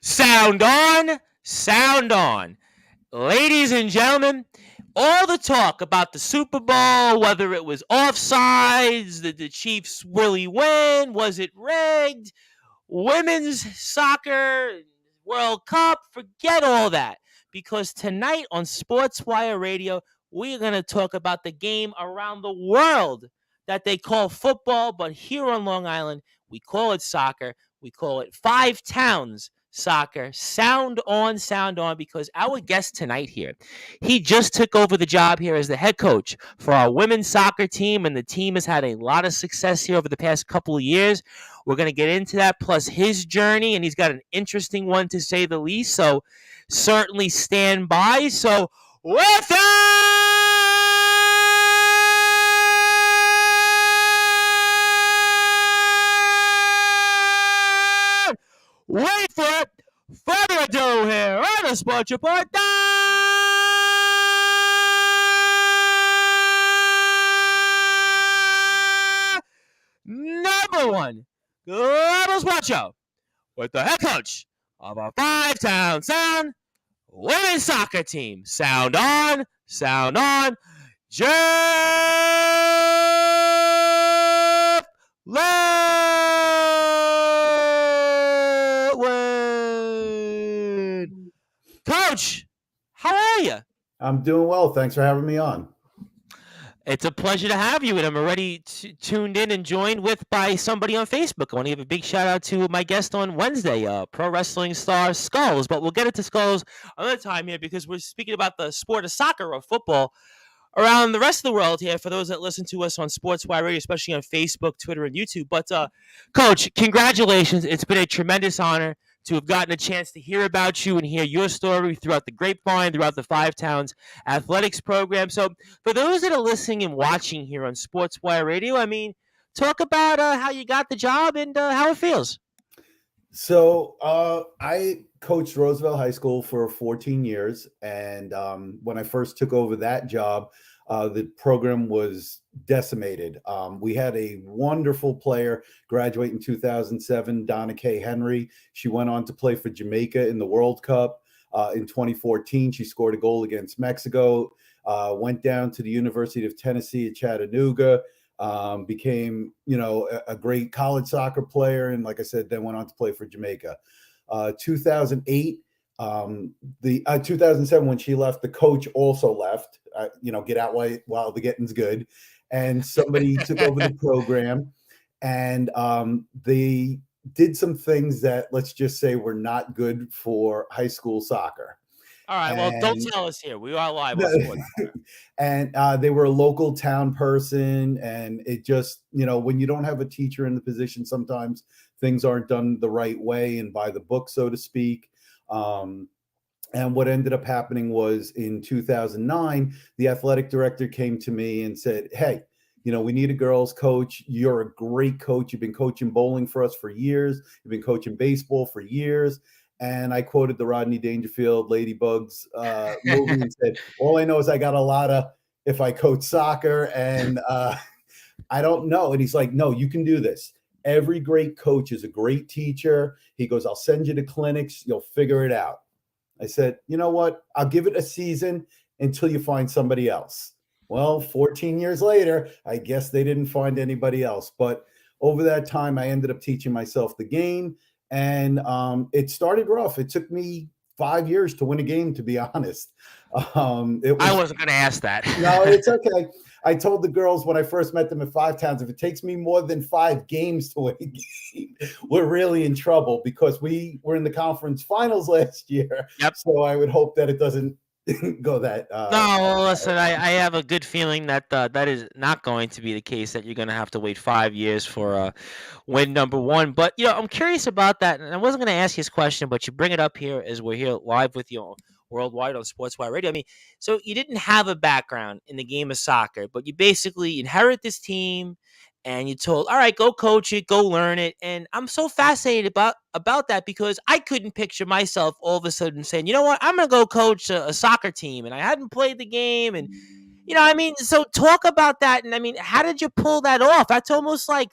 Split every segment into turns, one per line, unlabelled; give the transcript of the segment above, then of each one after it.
Sound on, sound on. Ladies and gentlemen, all the talk about the Super Bowl, whether it was offsides, did the Chiefs really win? Was it rigged? Women's soccer, World Cup, forget all that. Because tonight on Sportswire Radio, we are going to talk about the game around the world that they call football, but here on Long Island, we call it soccer. We call it Five Towns soccer. Sound on, because our guest tonight here, he just took over the job here as the head coach for our women's soccer team, and the team has had a lot of success here over the past couple of years. We're going to get into that, plus his journey, and he's got an interesting one to say the least. So certainly stand by. So with that, wait for it. Further ado here on the Sports Report. Number one global sports show with the head coach of our five-town sound women's soccer team. Sound on, Jeff Littwin. Coach, how are you?
I'm doing well. Thanks for having me on.
It's a pleasure to have you, and I'm already tuned in and joined with by somebody on Facebook. I want to give a big shout out to my guest on Wednesday, pro wrestling star Skulls. But we'll get into Skulls another time here because we're speaking about the sport of soccer or football around the rest of the world here for those that listen to us on Sportswire Radio, especially on Facebook, Twitter, and YouTube. But, Coach, congratulations. It's been a tremendous honor to have gotten a chance to hear about you and hear your story throughout the grapevine, throughout the Five Towns athletics program. So for those that are listening and watching here on Sportswire Radio, I mean, talk about how you got the job and how it feels.
So I coached Roosevelt High School for 14 years. And when I first took over that job, the program was decimated. We had a wonderful player graduate in 2007, Donna Kay Henry. She went on to play for Jamaica in the World Cup. In 2014, she scored a goal against Mexico, went down to the University of Tennessee at Chattanooga, became, a great college soccer player. And like I said, then went on to play for Jamaica. 2008, 2007, when she left, the coach also left, get out while the getting's good. And somebody took over the program, and they did some things that, let's just say, were not good for high school soccer.
All right, well, don't tell us here. We are live on Sports.
And they were a local town person, and it just, when you don't have a teacher in the position, sometimes things aren't done the right way and by the book, so to speak. And what ended up happening was in 2009, the athletic director came to me and said, hey, we need a girls coach. You're a great coach. You've been coaching bowling for us for years. You've been coaching baseball for years. And I quoted the Rodney Dangerfield Ladybugs movie and said, all I know is I got a lot of if I coach soccer, and I don't know. And he's like, no, you can do this. Every great coach is a great teacher. He goes, I'll send you to clinics. You'll figure it out. I said, you know what? I'll give it a season until you find somebody else. Well, 14 years later, I guess they didn't find anybody else. But over that time, I ended up teaching myself the game. And it started rough. It took me 5 years to win a game, to be honest.
I wasn't going to ask that.
No, it's okay. I told the girls when I first met them at Five Towns, if it takes me more than 5 games to win a game, we're really in trouble, because we were in the conference finals last year.
Yep.
So I would hope that it doesn't go that.
No, listen, I have a good feeling that that is not going to be the case, that you're going to have to wait 5 years for win number one. But, I'm curious about that. And I wasn't going to ask you this question, but you bring it up here as we're here live with you worldwide on Sportswire Radio. I mean, so you didn't have a background in the game of soccer, but you basically inherit this team, and you told, all right, go coach it, go learn it. And I'm so fascinated about that, because I couldn't picture myself all of a sudden saying, you know what, I'm going to go coach a soccer team, and I hadn't played the game. And, so talk about that. And I mean, how did you pull that off? That's almost like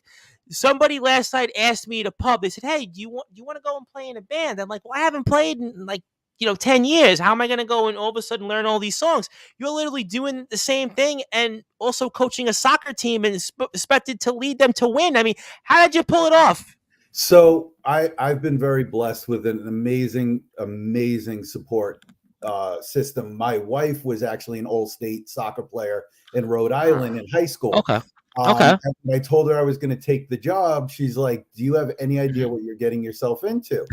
somebody last night asked me at a pub. They said, "Hey, do you want to go and play in a band?" I'm like, "Well, I haven't played in like 10 years. How am I going to go and all of a sudden learn all these songs?" You're literally doing the same thing and also coaching a soccer team and expected to lead them to win. I mean, how did you pull it off?
So I've been very blessed with an amazing support system. My wife was actually an all-state soccer player in Rhode Island in high school.
Okay. Okay.
And when I told her I was going to take the job, she's like, "Do you have any idea what you're getting yourself into?"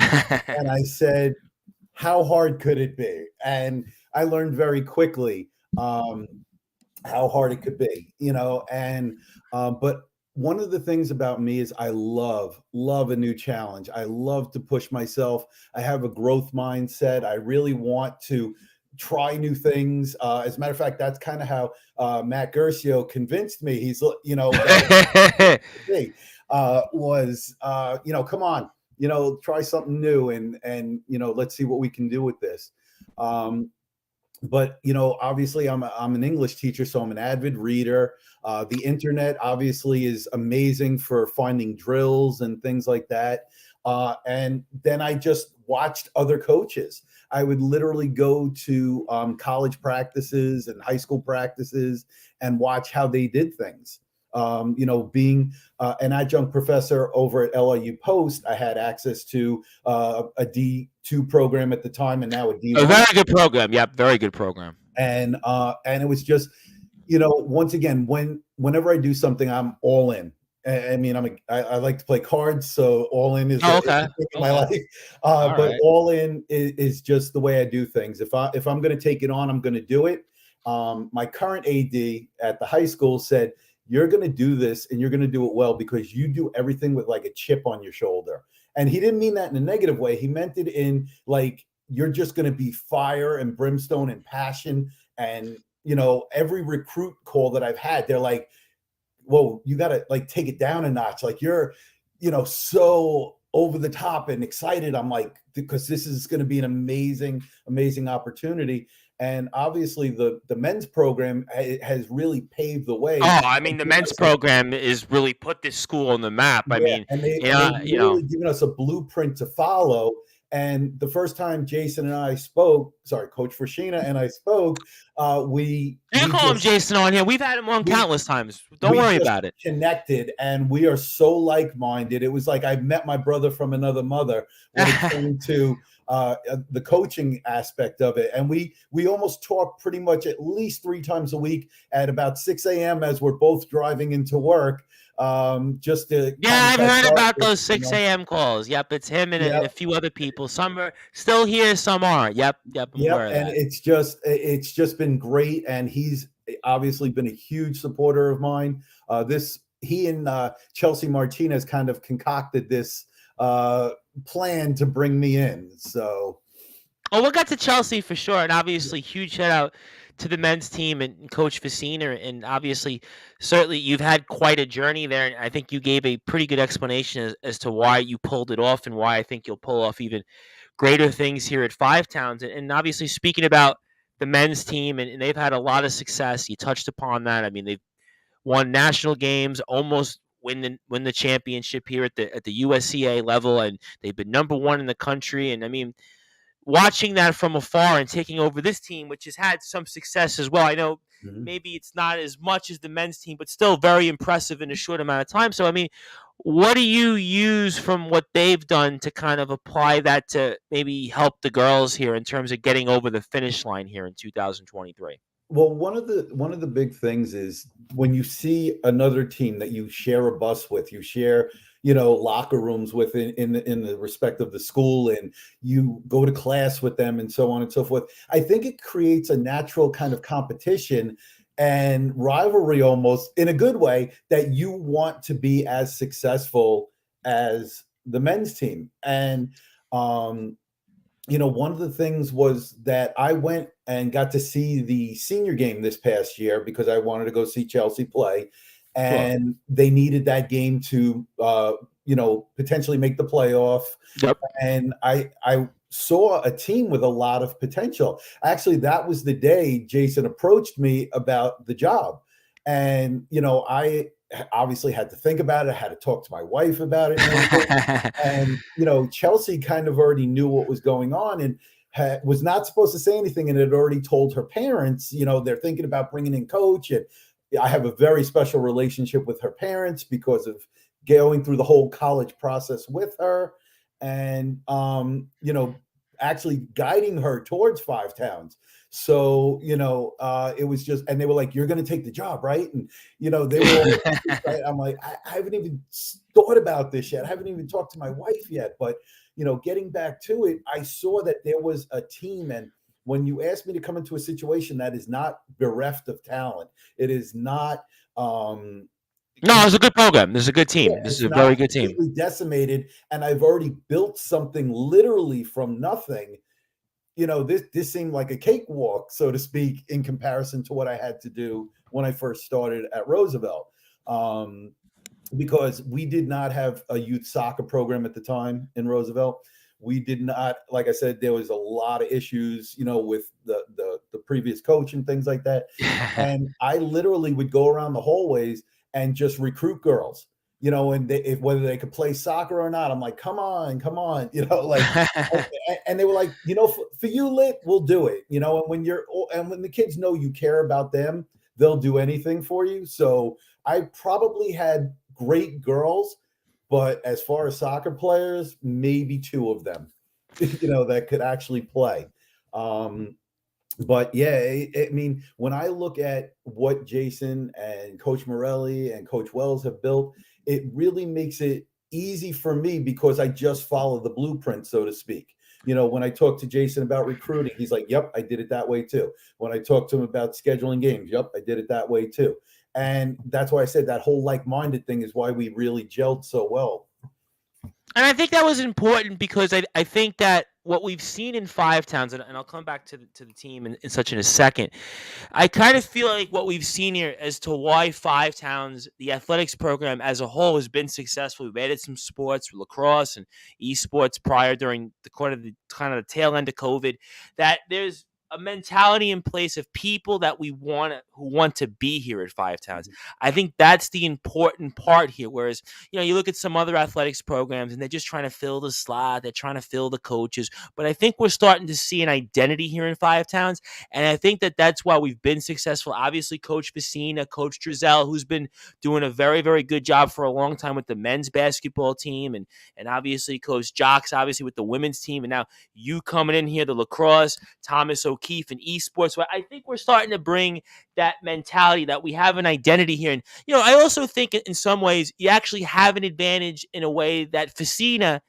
And I said, "How hard could it be?" And I learned very quickly how hard it could be, and but one of the things about me is I love a new challenge. I love to push myself. I have a growth mindset. I really want to try new things. As a matter of fact, that's kind of how Matt Gershio convinced me. He's, that come on, try something new and let's see what we can do with this. But obviously I'm an English teacher, so I'm an avid reader. The internet obviously is amazing for finding drills and things like that. And then I just watched other coaches. I would literally go to college practices and high school practices and watch how they did things. Being an adjunct professor over at LIU Post, I had access to a D2 program at the time, and now a D1.
A very good program. Yep, very good program.
And it was just, once again, whenever I do something, I'm all in. I mean, I like to play cards, so all in is
okay.
my life. But right. All in is just the way I do things. If I'm going to take it on, I'm going to do it. My current AD at the high school said, "You're going to do this and you're going to do it well because you do everything with like a chip on your shoulder." And he didn't mean that in a negative way. He meant it in like, you're just going to be fire and brimstone and passion. And, every recruit call that I've had, they're like, "Whoa, you got to like take it down a notch. Like you're, so over the top and excited." I'm like, because this is going to be an amazing opportunity. And obviously the men's program has really paved the way.
Oh, I mean, the men's program is really put this school on the map. I mean,
and they've really given us a blueprint to follow. And the first time Jason and I spoke, Coach Frashina and I spoke, we
call him Jason on here. We've had him on countless times. Don't worry about it.
Connected, and we are so like-minded. It was like I met my brother from another mother when it came to the coaching aspect of it. And we almost talk pretty much at least 3 times a week at about 6 a.m. as we're both driving into work. Just to
I've heard about those 6 a.m. calls. Yep, it's him and a few other people. Some are still here, some aren't. Yep.
And it's just been great, and he's obviously been a huge supporter of mine. He and Chelsea Martinez kind of concocted this plan to bring me in. So,
we'll get to Chelsea for sure, and obviously huge shout out to the men's team and Coach Facina, and obviously, certainly you've had quite a journey there, and I think you gave a pretty good explanation as to why you pulled it off and why I think you'll pull off even greater things here at Five Towns. And obviously, speaking about the men's team, and they've had a lot of success. You touched upon that. I mean, they've won national games, almost win the championship here at the USCA level, and they've been number 1 in the country. And I mean, watching that from afar and taking over this team, which has had some success as well. I know maybe it's not as much as the men's team, but still very impressive in a short amount of time. So, I mean, what do you use from what they've done to kind of apply that to maybe help the girls here in terms of getting over the finish line here in 2023?
Well, one of the big things is when you see another team that you share a bus with, you share, locker rooms with in the respect of the school, and you go to class with them and so on and so forth. I think it creates a natural kind of competition and rivalry, almost in a good way, that you want to be as successful as the men's team. And one of the things was that I went and got to see the senior game this past year because I wanted to go see Chelsea play, and they needed that game to, potentially make the playoff.
Yep.
And I saw a team with a lot of potential. Actually, that was the day Jason approached me about the job. And, obviously had to think about it, had to talk to my wife about it and everything. And, Chelsea kind of already knew what was going on and was not supposed to say anything and had already told her parents, they're thinking about bringing in coach. And I have a very special relationship with her parents because of going through the whole college process with her and, actually guiding her towards Five Towns. So, it was just, and they were like, you're going to take the job, right? And, they were all, right? I'm like, I haven't even thought about this yet. I haven't even talked to my wife yet. But, getting back to it, I saw that there was a team. And when you ask me to come into a situation that is not bereft of talent, it is not,
No, it's a good program. This is a good
yeah,
team. This is
it's
a
not
very good team.
completely decimated. And I've already built something literally from nothing. This seemed like a cakewalk, so to speak, in comparison to what I had to do when I first started at Roosevelt. Because we did not have a youth soccer program at the time in Roosevelt. We did not, like I said, there was a lot of issues, with the previous coach and things like that. And I literally would go around the hallways and just recruit girls, and whether they could play soccer or not. I'm like, come on, and they were like, for you, Lit, we'll do it, and when the kids know you care about them, they'll do anything for you. So I probably had great girls, but as far as soccer players, maybe two of them, that could actually play. But yeah, I mean, when I look at what Jason and Coach Morelli and Coach Wells have built, it really makes it easy for me because I just follow the blueprint, so to speak. When I talk to Jason about recruiting, he's like, yep, I did it that way too. When I talk to him about scheduling games, yep, I did it that way too. And that's why I said that whole like-minded thing is why we really gelled so well.
And I think that was important because I think that what we've seen in Five Towns, and I'll come back to the team in such in a second. I kind of feel like what we've seen here as to why Five Towns, the athletics program as a whole, has been successful. We've added some sports, lacrosse and esports prior during the kind of the tail end of COVID. That there's a mentality in place of people that who want to be here at Five Towns. I think that's the important part here. Whereas, you look at some other athletics programs and they're just trying to fill the slot, they're trying to fill the coaches. But I think we're starting to see an identity here in Five Towns, and I think that that's why we've been successful. Obviously, Coach Vecina, Coach Drizel, who's been doing a very, very good job for a long time with the men's basketball team, and obviously Coach Jocks, obviously with the women's team, and now you coming in here, the lacrosse, Thomas O'Keefe, and esports. So I think we're starting to bring that mentality that we have an identity here. And, I also think in some ways you actually have an advantage in a way that Vecina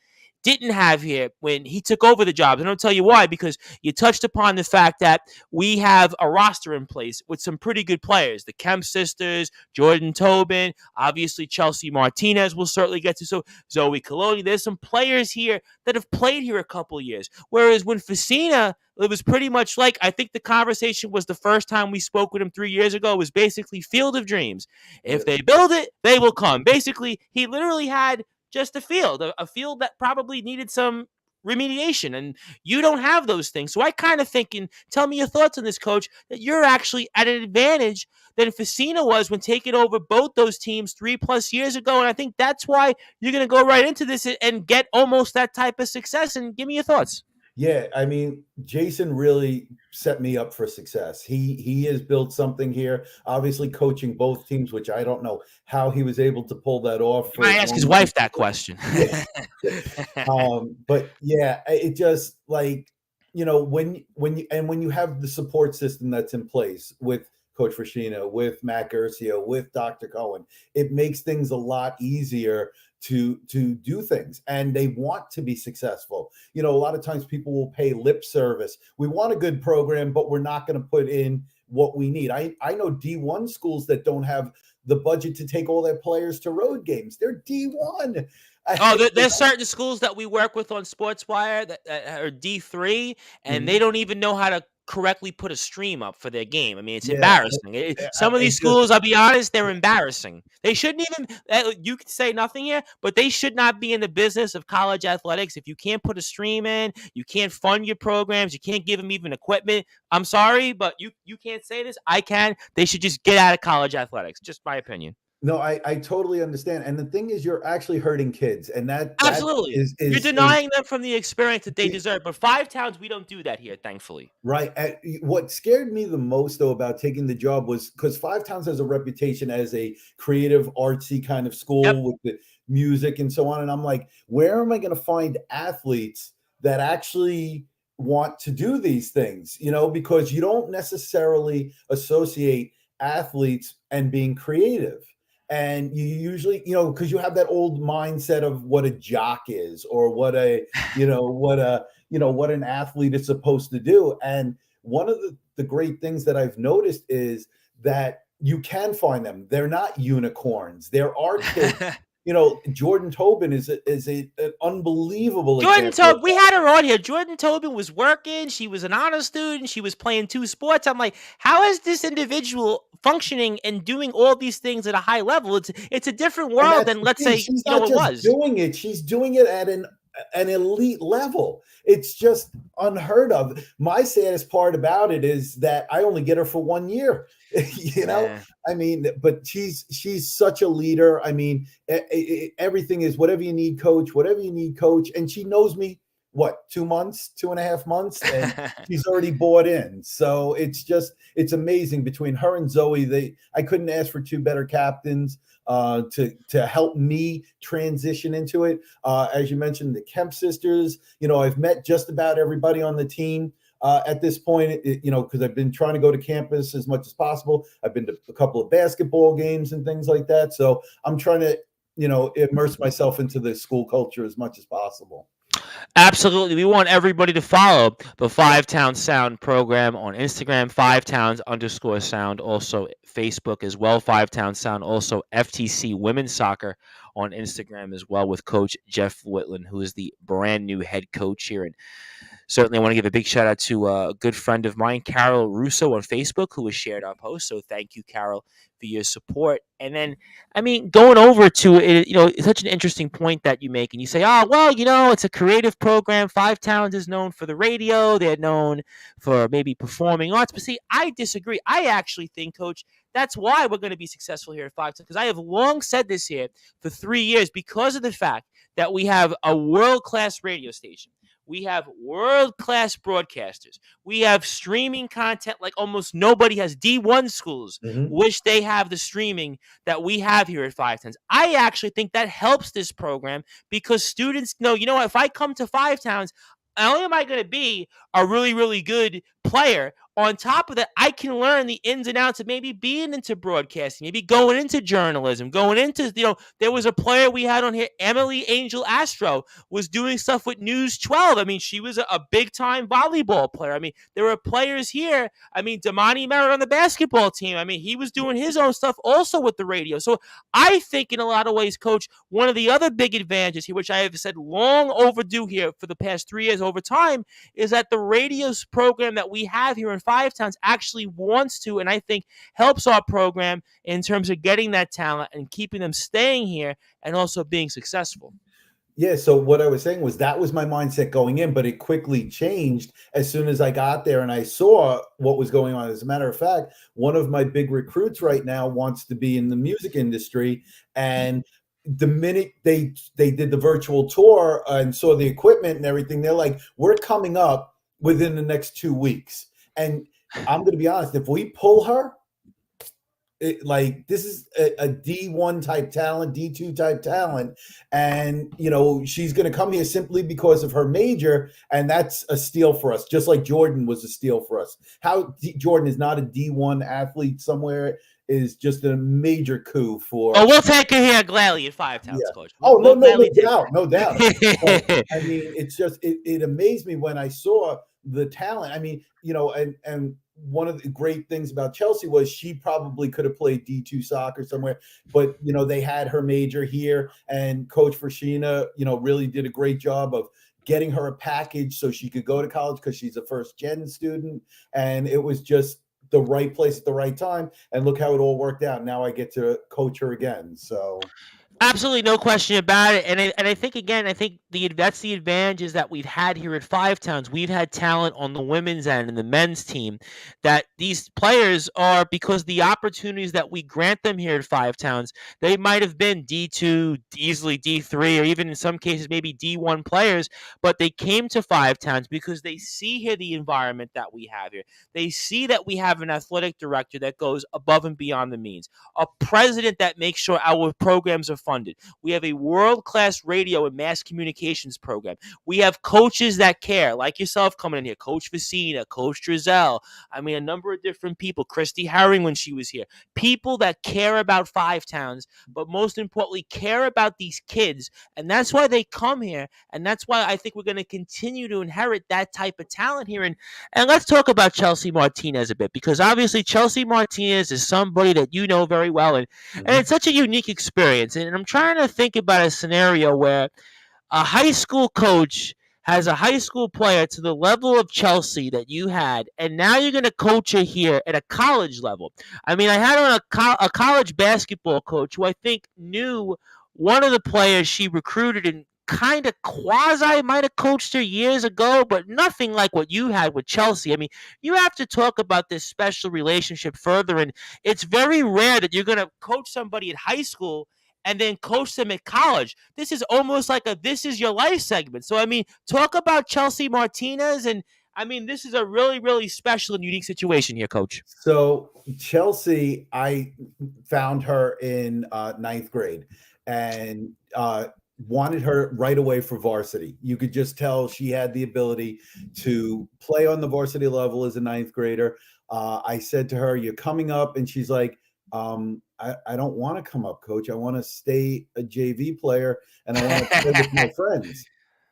didn't have here when he took over the job. And I'll tell you why, because you touched upon the fact that we have a roster in place with some pretty good players. The Kemp sisters, Jordan Tobin, obviously Chelsea Martinez we'll certainly get to. So Zoe Coloni, there's some players here that have played here a couple years. Whereas when Vecina, it was pretty much like, I think the conversation was the first time we spoke with him 3 years ago, was basically Field of Dreams. If they build it, they will come. Basically, he literally had just a field that probably needed some remediation, and you don't have those things. So I kind of think, and tell me your thoughts on this, Coach, that you're actually at an advantage than Vecina was when taking over both those teams 3+ years ago, and I think that's why you're going to go right into this and get almost that type of success. And give me your thoughts.
Yeah, I mean, Jason really set me up for success. He has built something here. Obviously, coaching both teams, which I don't know how he was able to pull that off.
You might ask his wife that question.
Yeah. But yeah, it just like, when you have the support system that's in place with Coach Frashina, with Matt Gercio, with Dr. Cohen, it makes things a lot easier to do things, and they want to be successful. A lot of times people will pay lip service. We want a good program, but we're not going to put in what we need. I know D1 schools that don't have the budget to take all their players to road games. They're D1.
There's certain schools that we work with on Sportswire that are D3, and they don't even know how to correctly put a stream up for their game. I mean, it's embarrassing. Some of these schools, I'll be honest, they're embarrassing. They shouldn't even, you can say nothing here, but they should not be in the business of college athletics. If you can't put a stream in, you can't fund your programs, you can't give them even equipment. I'm sorry, but you can't say this. I can. They should just get out of college athletics. Just my opinion.
No, I totally understand. And the thing is, you're actually hurting kids, and that
Absolutely. You're
is
denying them from the experience that they deserve. But Five Towns, we don't do that here, thankfully.
right. What scared me the most, though, about taking the job was because Five Towns has a reputation as a creative, artsy kind of
Yep.
school with the music and so on. And I'm like, where am I going to find athletes that actually want to do these things? Because you don't necessarily associate athletes and being creative. And you usually, because you have that old mindset of what a jock is, or what an athlete is supposed to do. And one of the great things that I've noticed is that you can find them. They're not unicorns. There are kids. Jordan Tobin an unbelievable
Jordan
example of
Tobin, we had her on here. Jordan Tobin was working. She was an honor student. She was playing two sports. I'm like, how is this individual functioning and doing all these things at a high level? It's a different
And
world
that's
than,
the
let's
thing.
say,
She's not
it
just
was.
doing it, she's doing it at an elite level. It's just unheard of. My saddest part about it is that I only get her for 1 year.
Yeah.
I mean, but she's such a leader. I mean, everything is whatever you need, coach, whatever you need, coach. And she knows me, what, 2 months, 2.5 months, and she's already bought in. So it's amazing between her and Zoe. I couldn't ask for two better captains to help me transition into it. As you mentioned, the Kemp sisters. I've met just about everybody on the team at this point. Because I've been trying to go to campus as much as possible. I've been to a couple of basketball games and things like that. So I'm trying to immerse myself into the school culture as much as possible.
Absolutely. We want everybody to follow the Five Towns Sound program on Instagram, _Sound, also Facebook as well, Five Towns Sound, also FTC Women's Soccer on Instagram as well, with Coach Jeff Littwin, who is the brand new head coach here. And certainly, I want to give a big shout out to a good friend of mine, Carol Russo, on Facebook, who has shared our post. So thank you, Carol, for your support. And then, I mean, going over to it, it's such an interesting point that you make. And you say, oh, well, it's a creative program. Five Towns is known for the radio. They're known for maybe performing arts. But see, I disagree. I actually think, Coach, that's why we're going to be successful here at Five Towns. Because I have long said this here for 3 years, because of the fact that we have a world-class radio station. We have world-class broadcasters. We have streaming content like almost nobody has. D1 schools
Mm-hmm.
wish they have the streaming that we have here at Five Towns. I actually think that helps this program, because students know, if I come to Five Towns, not only am I going to be a really, really good player, on top of that, I can learn the ins and outs of maybe being into broadcasting, maybe going into journalism, going into, there was a player we had on here, Emily Angel Astro, was doing stuff with News 12. I mean, she was a big time volleyball player. I mean, there were players here. I mean, Damani Merritt on the basketball team. I mean, he was doing his own stuff also with the radio. So I think in a lot of ways, Coach, one of the other big advantages here, which I have said long overdue here for the past 3 years over time, is that the radio program that we have here in Five Towns actually wants to, and I think helps our program in terms of getting that talent and keeping them staying here and also being successful.
Yeah, so what I was saying was that was my mindset going in, but it quickly changed as soon as I got there and I saw what was going on. As a matter of fact, one of my big recruits right now wants to be in the music industry, and the minute they did the virtual tour and saw the equipment and everything, they're like, "We're coming up within the next 2 weeks." And I'm going to be honest, if we pull her, this is a D1 type talent, D2 type talent, and she's going to come here simply because of her major, and that's a steal for us. Just like Jordan was a steal for us. How Jordan is not a D1 athlete somewhere is just a major coup for.
Oh, we'll take her here gladly at Five Towns,
Yeah.
Coach.
Oh, no,
We'll
no, no
gladly take
doubt, no doubt. But,
her.
I mean, it's just it amazed me when I saw the talent. I mean, and one of the great things about Chelsea was she probably could have played D2 soccer somewhere, but they had her major here, and Coach Frashina, really did a great job of getting her a package so she could go to college because she's a first gen student, and it was just the right place at the right time. And look how it all worked out. Now I get to coach her again. So
Absolutely, no question about it. And I think again, I think that's the advantages that we've had here at Five Towns. We've had talent on the women's end and the men's team that these players are because the opportunities that we grant them here at Five Towns, they might have been D2, easily D3, or even in some cases maybe D1 players, but they came to Five Towns because they see here the environment that we have here. They see that we have an athletic director that goes above and beyond the means, a president that makes sure our programs are funded. We have a world class radio and mass communications program. We have coaches that care, like yourself coming in here, Coach Vicina, Coach Drizel. I mean, a number of different people, Christy Herring when she was here. People that care about Five Towns, but most importantly, care about these kids. And that's why they come here. And that's why I think we're going to continue to inherit that type of talent here. And let's talk about Chelsea Martinez a bit, because obviously Chelsea Martinez is somebody that you know very well, and
Mhm.
it's such a unique experience. And I'm trying to think about a scenario where a high school coach has a high school player to the level of Chelsea that you had, and now you're going to coach her here at a college level. I mean, I had on a college basketball coach who I think knew one of the players she recruited and kind of quasi might have coached her years ago, but nothing like what you had with Chelsea. I mean, you have to talk about this special relationship further, and it's very rare that you're going to coach somebody at high school and then coach them at college. This is almost like a "this is your life" segment. So I mean, talk about Chelsea Martinez, and I mean, this is a really, really special and unique situation here, Coach.
So Chelsea, I found her in ninth grade and wanted her right away for varsity. You could just tell she had the ability to play on the varsity level as a ninth grader. I said to her, "You're coming up," and she's like, I don't want to come up, coach. I want to stay a JV player and I want to play with my friends."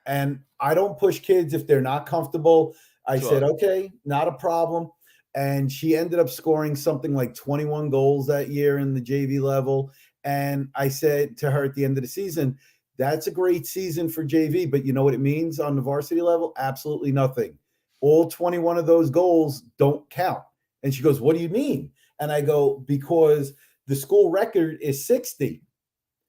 And I don't push kids if they're not comfortable. I said,
Sure.
okay, not a problem. And she ended up scoring something like 21 goals that year in the JV level. And I said to her at the end of the season, that's a great season for JV, but you know what it means on the varsity level? Absolutely nothing. All 21 of those goals don't count. And she goes, what do you mean? And I go, because the school record is 60.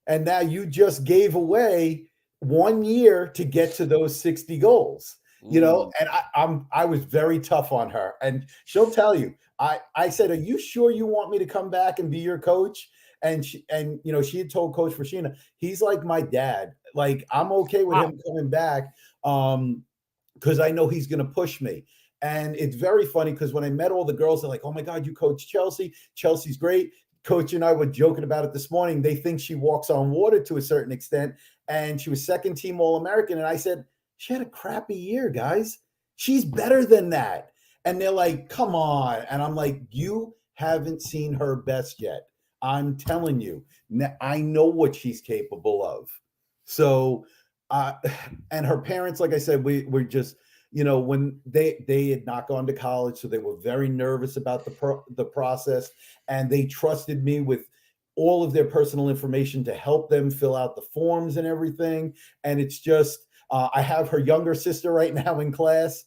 And now you just gave away 1 year to get to those 60 goals.
Ooh.
And I was very tough on her, and she'll tell you. I said, "Are you sure you want me to come back and be your coach?" And she had told Coach Rashina, he's like my dad. Like, I'm okay with
Wow.
him coming back, because I know he's going to push me. And it's very funny because when I met all the girls, they're like, "Oh my God, you coach Chelsea. Chelsea's great." Coach and I were joking about it this morning. They think she walks on water to a certain extent. And she was second team All American. And I said, she had a crappy year, guys. She's better than that. And they're like, come on. And I'm like, you haven't seen her best yet. I'm telling you, I know what she's capable of. So, uh, and her parents, like I said, we were just, when they had not gone to college, so they were very nervous about the process, and they trusted me with all of their personal information to help them fill out the forms and everything. And it's just, I have her younger sister right now in class,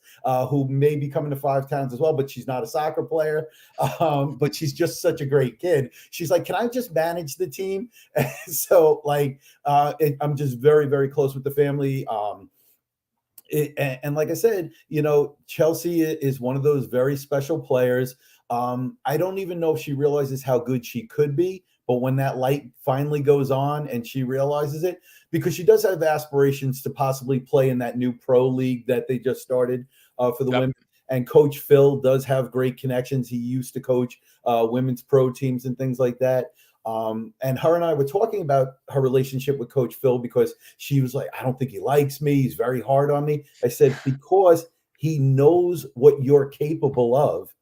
who may be coming to Five Towns as well, but she's not a soccer player. But she's just such a great kid. She's like, can I just manage the team? So, like, I'm just very, very close with the family. And like I said, Chelsea is one of those very special players. I don't even know if she realizes how good she could be, but when that light finally goes on and she realizes it, because she does have aspirations to possibly play in that new pro league that they just started for the
Yep.
women. And Coach Phil does have great connections. He used to coach women's pro teams and things like that. And her and I were talking about her relationship with Coach Phil, because she was like, I don't think he likes me. He's very hard on me. I said, because he knows what you're capable of.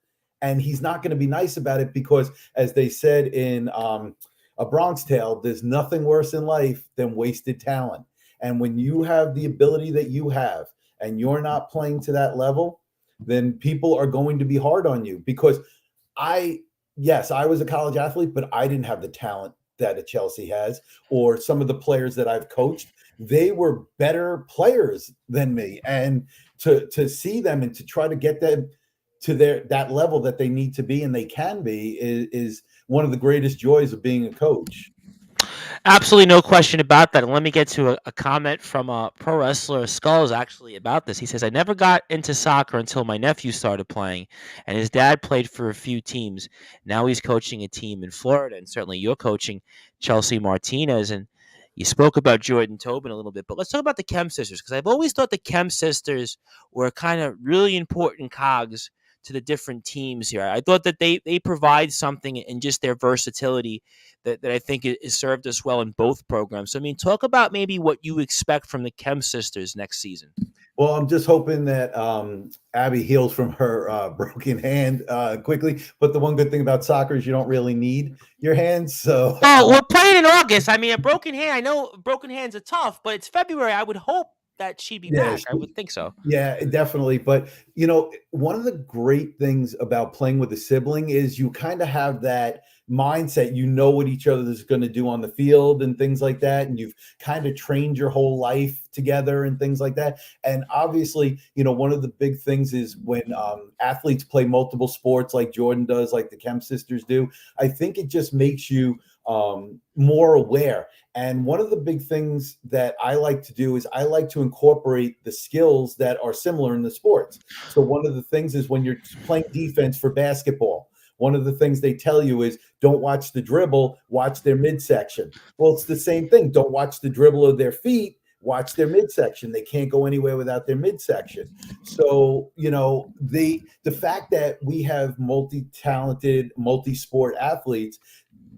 And he's not going to be nice about it, because, as they said in A Bronx Tale, there's nothing worse in life than wasted talent. And when you have the ability that you have and you're not playing to that level, then people are going to be hard on you. Because I, yes, I was a college athlete, but I didn't have the talent that a Chelsea has, or some of the players that I've coached. They were better players than me, and to see them and to try to get them to that level that they need to be and they can be is one of the greatest joys of being a coach.
Absolutely no question about that. And let me get to a comment from a pro wrestler Skulls actually about this. He says, I never got into soccer until my nephew started playing, and his dad played for a few teams. Now he's coaching a team in Florida, and certainly you're coaching Chelsea Martinez. And you spoke about Jordan Tobin a little bit, but let's talk about the Kem sisters, because I've always thought the Kem sisters were kind of really important cogs to the different teams here. I thought that they provide something in just their versatility that I think is served us well in both programs. So, I mean, talk about maybe what you expect from the Kem sisters next season.
Well, I'm just hoping that Abby heals from her broken hand quickly. But the one good thing about soccer is you don't really need your hands. So,
Oh, we're playing in August. I mean, a broken hand. I know broken hands are tough, but it's February. I would hope that she'd be
yeah,
back. I would think so.
yeah, definitely. But one of the great things about playing with a sibling is you kind of have that mindset. You know what each other is going to do on the field and things like that, and you've kind of trained your whole life together and things like that. And obviously, one of the big things is when athletes play multiple sports, like Jordan does, like the Kemp sisters do. I think it just makes you more aware. And one of the big things that I like to do is I like to incorporate the skills that are similar in the sports. So one of the things is when you're playing defense for basketball, one of the things they tell you is don't watch the dribble, watch their midsection. Well, it's the same thing. Don't watch the dribble of their feet, watch their midsection. They can't go anywhere without their midsection. So, the fact that we have multi-talented, multi-sport athletes,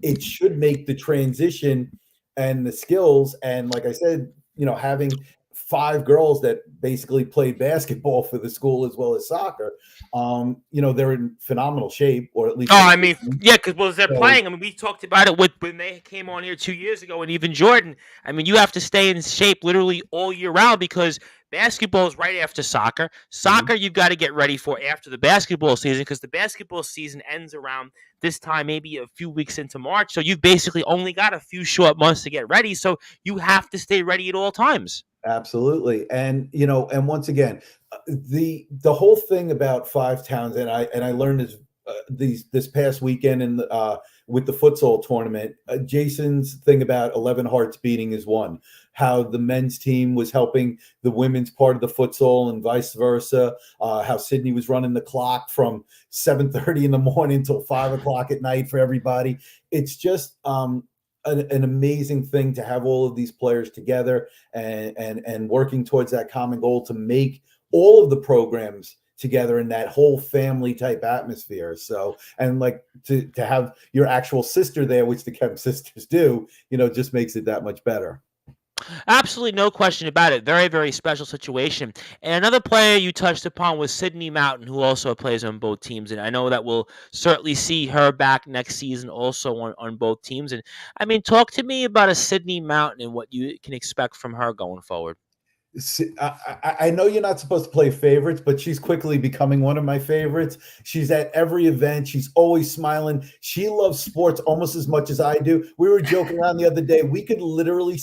it should make the transition and the skills. And like I said, having 5 girls that basically played basketball for the school as well as soccer, they're in phenomenal shape, or at
Oh,
least
I mean, yeah, because they're
so.
playing. I mean, we talked about it when they came on here 2 years ago, and even Jordan. I mean, you have to stay in shape literally all year round because basketball is right after soccer.
Mhm.
Soccer, you've got to get ready for after the basketball season because the basketball season ends around this time, maybe a few weeks into March. So you've basically only got a few short months to get ready. So you have to stay ready at all times.
Absolutely. And and once again, the whole thing about five towns, and I learned this this past weekend in with the futsal tournament. Jason's thing about 11 hearts beating is one. How the men's team was helping the women's part of the futsal and vice versa. How Sydney was running the clock from 7:30 in the morning till 5 o'clock at night for everybody. It's just an amazing thing to have all of these players together and working towards that common goal to make all of the programs together in that whole family type atmosphere. So, and like to have your actual sister there, which the Kemp sisters do, just makes it that much better.
Absolutely no question about it. Very, very special situation. And another player you touched upon was Sydney Mountain, who also plays on both teams. And I know that we'll certainly see her back next season also on both teams. And I mean, talk to me about a Sydney Mountain and what you can expect from her going forward.
I know you're not supposed to play favorites, but she's quickly becoming one of my favorites. She's at every event. She's always smiling. She loves sports almost as much as I do. We were joking around the other day. We could literally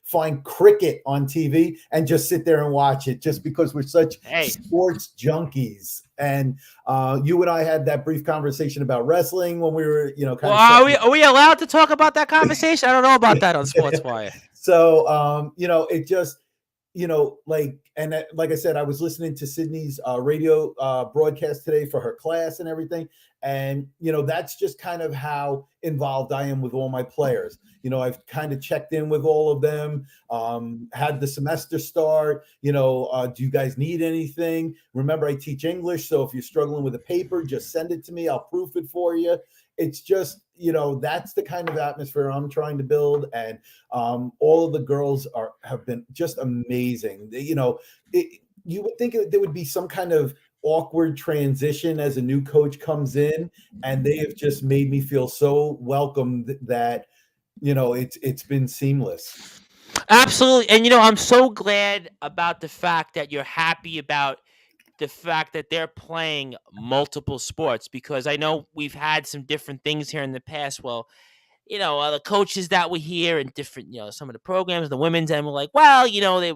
find cricket on TV and just sit there and watch it just because we're such
Hey,
sports junkies. And you and I had that brief conversation about wrestling when we were, kind
well,
of
are we allowed to talk about that conversation? I don't know about that on Sportswire.
so it just like I said, I was listening to Sydney's radio broadcast today for her class and everything. And, that's just kind of how involved I am with all my players. I've kind of checked in with all of them, had the semester start, do you guys need anything? Remember, I teach English. So if you're struggling with a paper, just send it to me. I'll proof it for you. It's just, that's the kind of atmosphere I'm trying to build. And all of the girls have been just amazing. You would think there would be some kind of awkward transition as a new coach comes in, and they have just made me feel so welcome that it's been seamless.
Absolutely. And, I'm so glad about the fact that you're happy about the fact that they're playing multiple sports because I know we've had some different things here in the past. Well, the coaches that were here and different, some of the programs, the women's, and we're like, well, they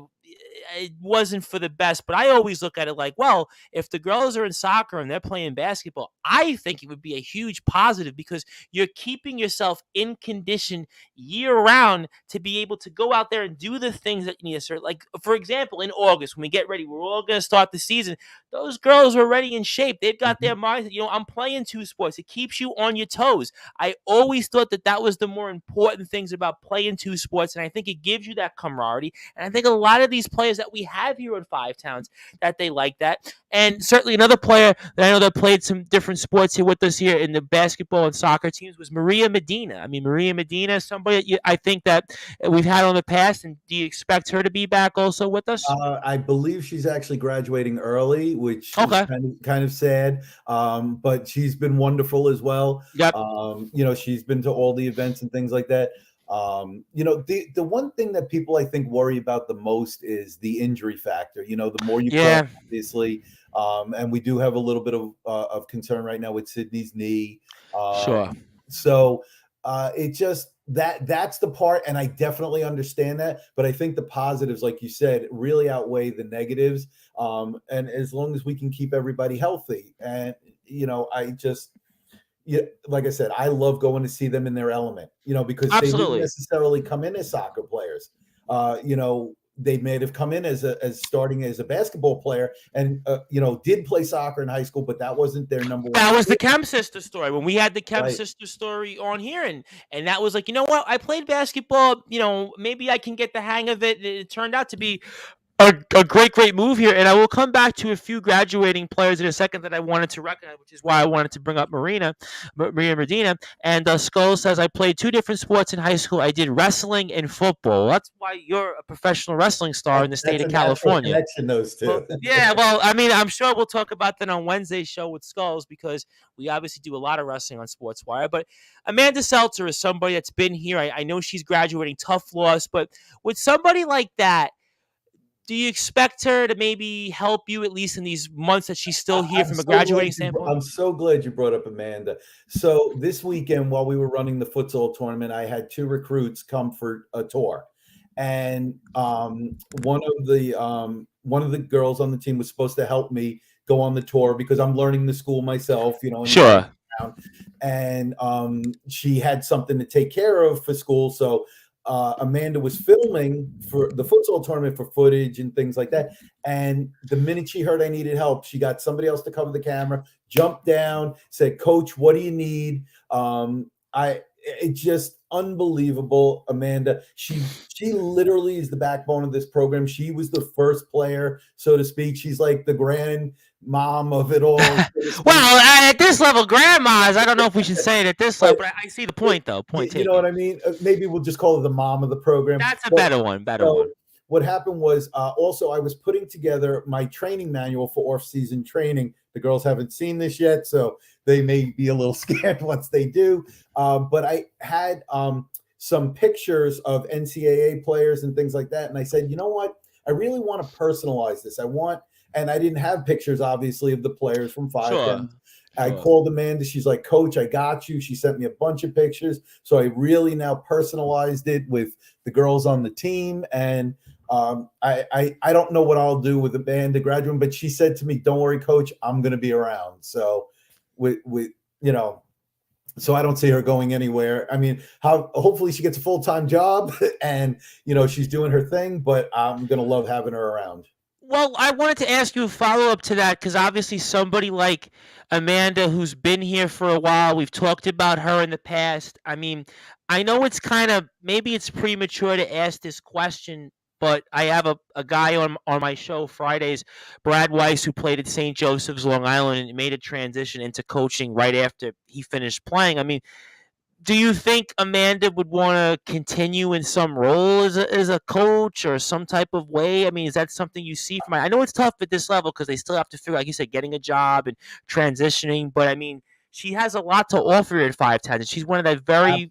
it wasn't for the best. But I always look at it like, well, if the girls are in soccer and they're playing basketball, I think it would be a huge positive because you're keeping yourself in condition year round to be able to go out there and do the things that you need to start. Like, for example, in August, when we get ready, we're all going to start the season. Those girls are already in shape. They've got their mindset. I'm playing two sports. It keeps you on your toes. I always thought that was the more important things about playing two sports, and I think it gives you that camaraderie. And I think a lot of these players that we have here in Five Towns, that they like that. And certainly another player that I know that played some different sports here with us here in the basketball and soccer teams was Maria Medina. I mean, Maria Medina is somebody I think that we've had on the past. And do you expect her to be back also with us?
I believe she's actually graduating early, which is
Okay.
kind of sad. But she's been wonderful as well.
Yep.
She's been to all the events and things like that. The one thing that people I think worry about the most is the injury factor. The more you play,
Yeah.
obviously, and we do have a little bit of concern right now with Sydney's knee.
Sure.
So it just that's the part, and I definitely understand that. But I think the positives, like you said, really outweigh the negatives. And as long as we can keep everybody healthy, and like I said, I love going to see them in their element. Because they didn't
Absolutely.
necessarily come in as soccer players. They may have come in as starting as a basketball player and did play soccer in high school, but that wasn't their number one.
That was the Chem Sister story when we had the Chem
Right.
Sister story on here, and that was like, you know what? I played basketball. Maybe I can get the hang of it. It turned out to be a great move here, and I will come back to a few graduating players in a second that I wanted to recognize, which is why I wanted to bring up Maria Medina. And Skull says, I played two different sports in high school. I did wrestling and football. That's why you're a professional wrestling star in the state
That's
of
a natural
California.
connection, those two.
Well, yeah, well, I mean, I'm sure we'll talk about that on Wednesday's show with Skulls because we obviously do a lot of wrestling on Sportswire. But Amanda Seltzer is somebody that's been here. I know she's graduating, tough loss, but with somebody like that, do you expect her to maybe help you at least in these months that she's still here from a graduating standpoint?
I'm so glad you brought up Amanda. So this weekend, while we were running the futsal tournament, I had two recruits come for a tour, and one of the girls on the team was supposed to help me go on the tour because I'm learning the school myself, in
Sure.
and she had something to take care of for school, so Amanda was filming for the futsal tournament for footage and things like that. And the minute she heard I needed help, she got somebody else to cover the camera, jumped down, said, Coach, what do you need? It's just unbelievable, Amanda. She literally is the backbone of this program. She was the first player, so to speak. She's like the grandmom of it all.
Well, at this level, grandmas, I don't know if we should say it at this level, but I see the point, though. Point
You know what I mean? Maybe we'll just call her the mom of the program.
That's a better one.
What happened was also I was putting together my training manual for off-season training. The girls haven't seen this yet, so they may be a little scared once they do. But I had some pictures of NCAA players and things like that. And I said, you know what? I really want to personalize this. And I didn't have pictures, obviously, of the players from 510. I called Amanda. She's like, Coach, I got you. She sent me a bunch of pictures. So I really now personalized it with the girls on the team. And I don't know what I'll do with Amanda graduating, but she said to me, don't worry, Coach, I'm going to be around. So so I don't see her going anywhere. I mean, hopefully she gets a full-time job and, she's doing her thing, but I'm going to love having her around.
Well, I wanted to ask you a follow-up to that because obviously somebody like Amanda who's been here for a while, we've talked about her in the past. I mean, I know it's maybe it's premature to ask this question, but I have a guy on my show Fridays, Brad Weiss, who played at St. Joseph's, Long Island, and made a transition into coaching right after he finished playing. I mean, do you think Amanda would want to continue in some role as a coach or some type of way? I mean, is that something you see from? I know it's tough at this level because they still have to figure, like you said, getting a job and transitioning. But I mean, she has a lot to offer at 5'10", and she's one of that very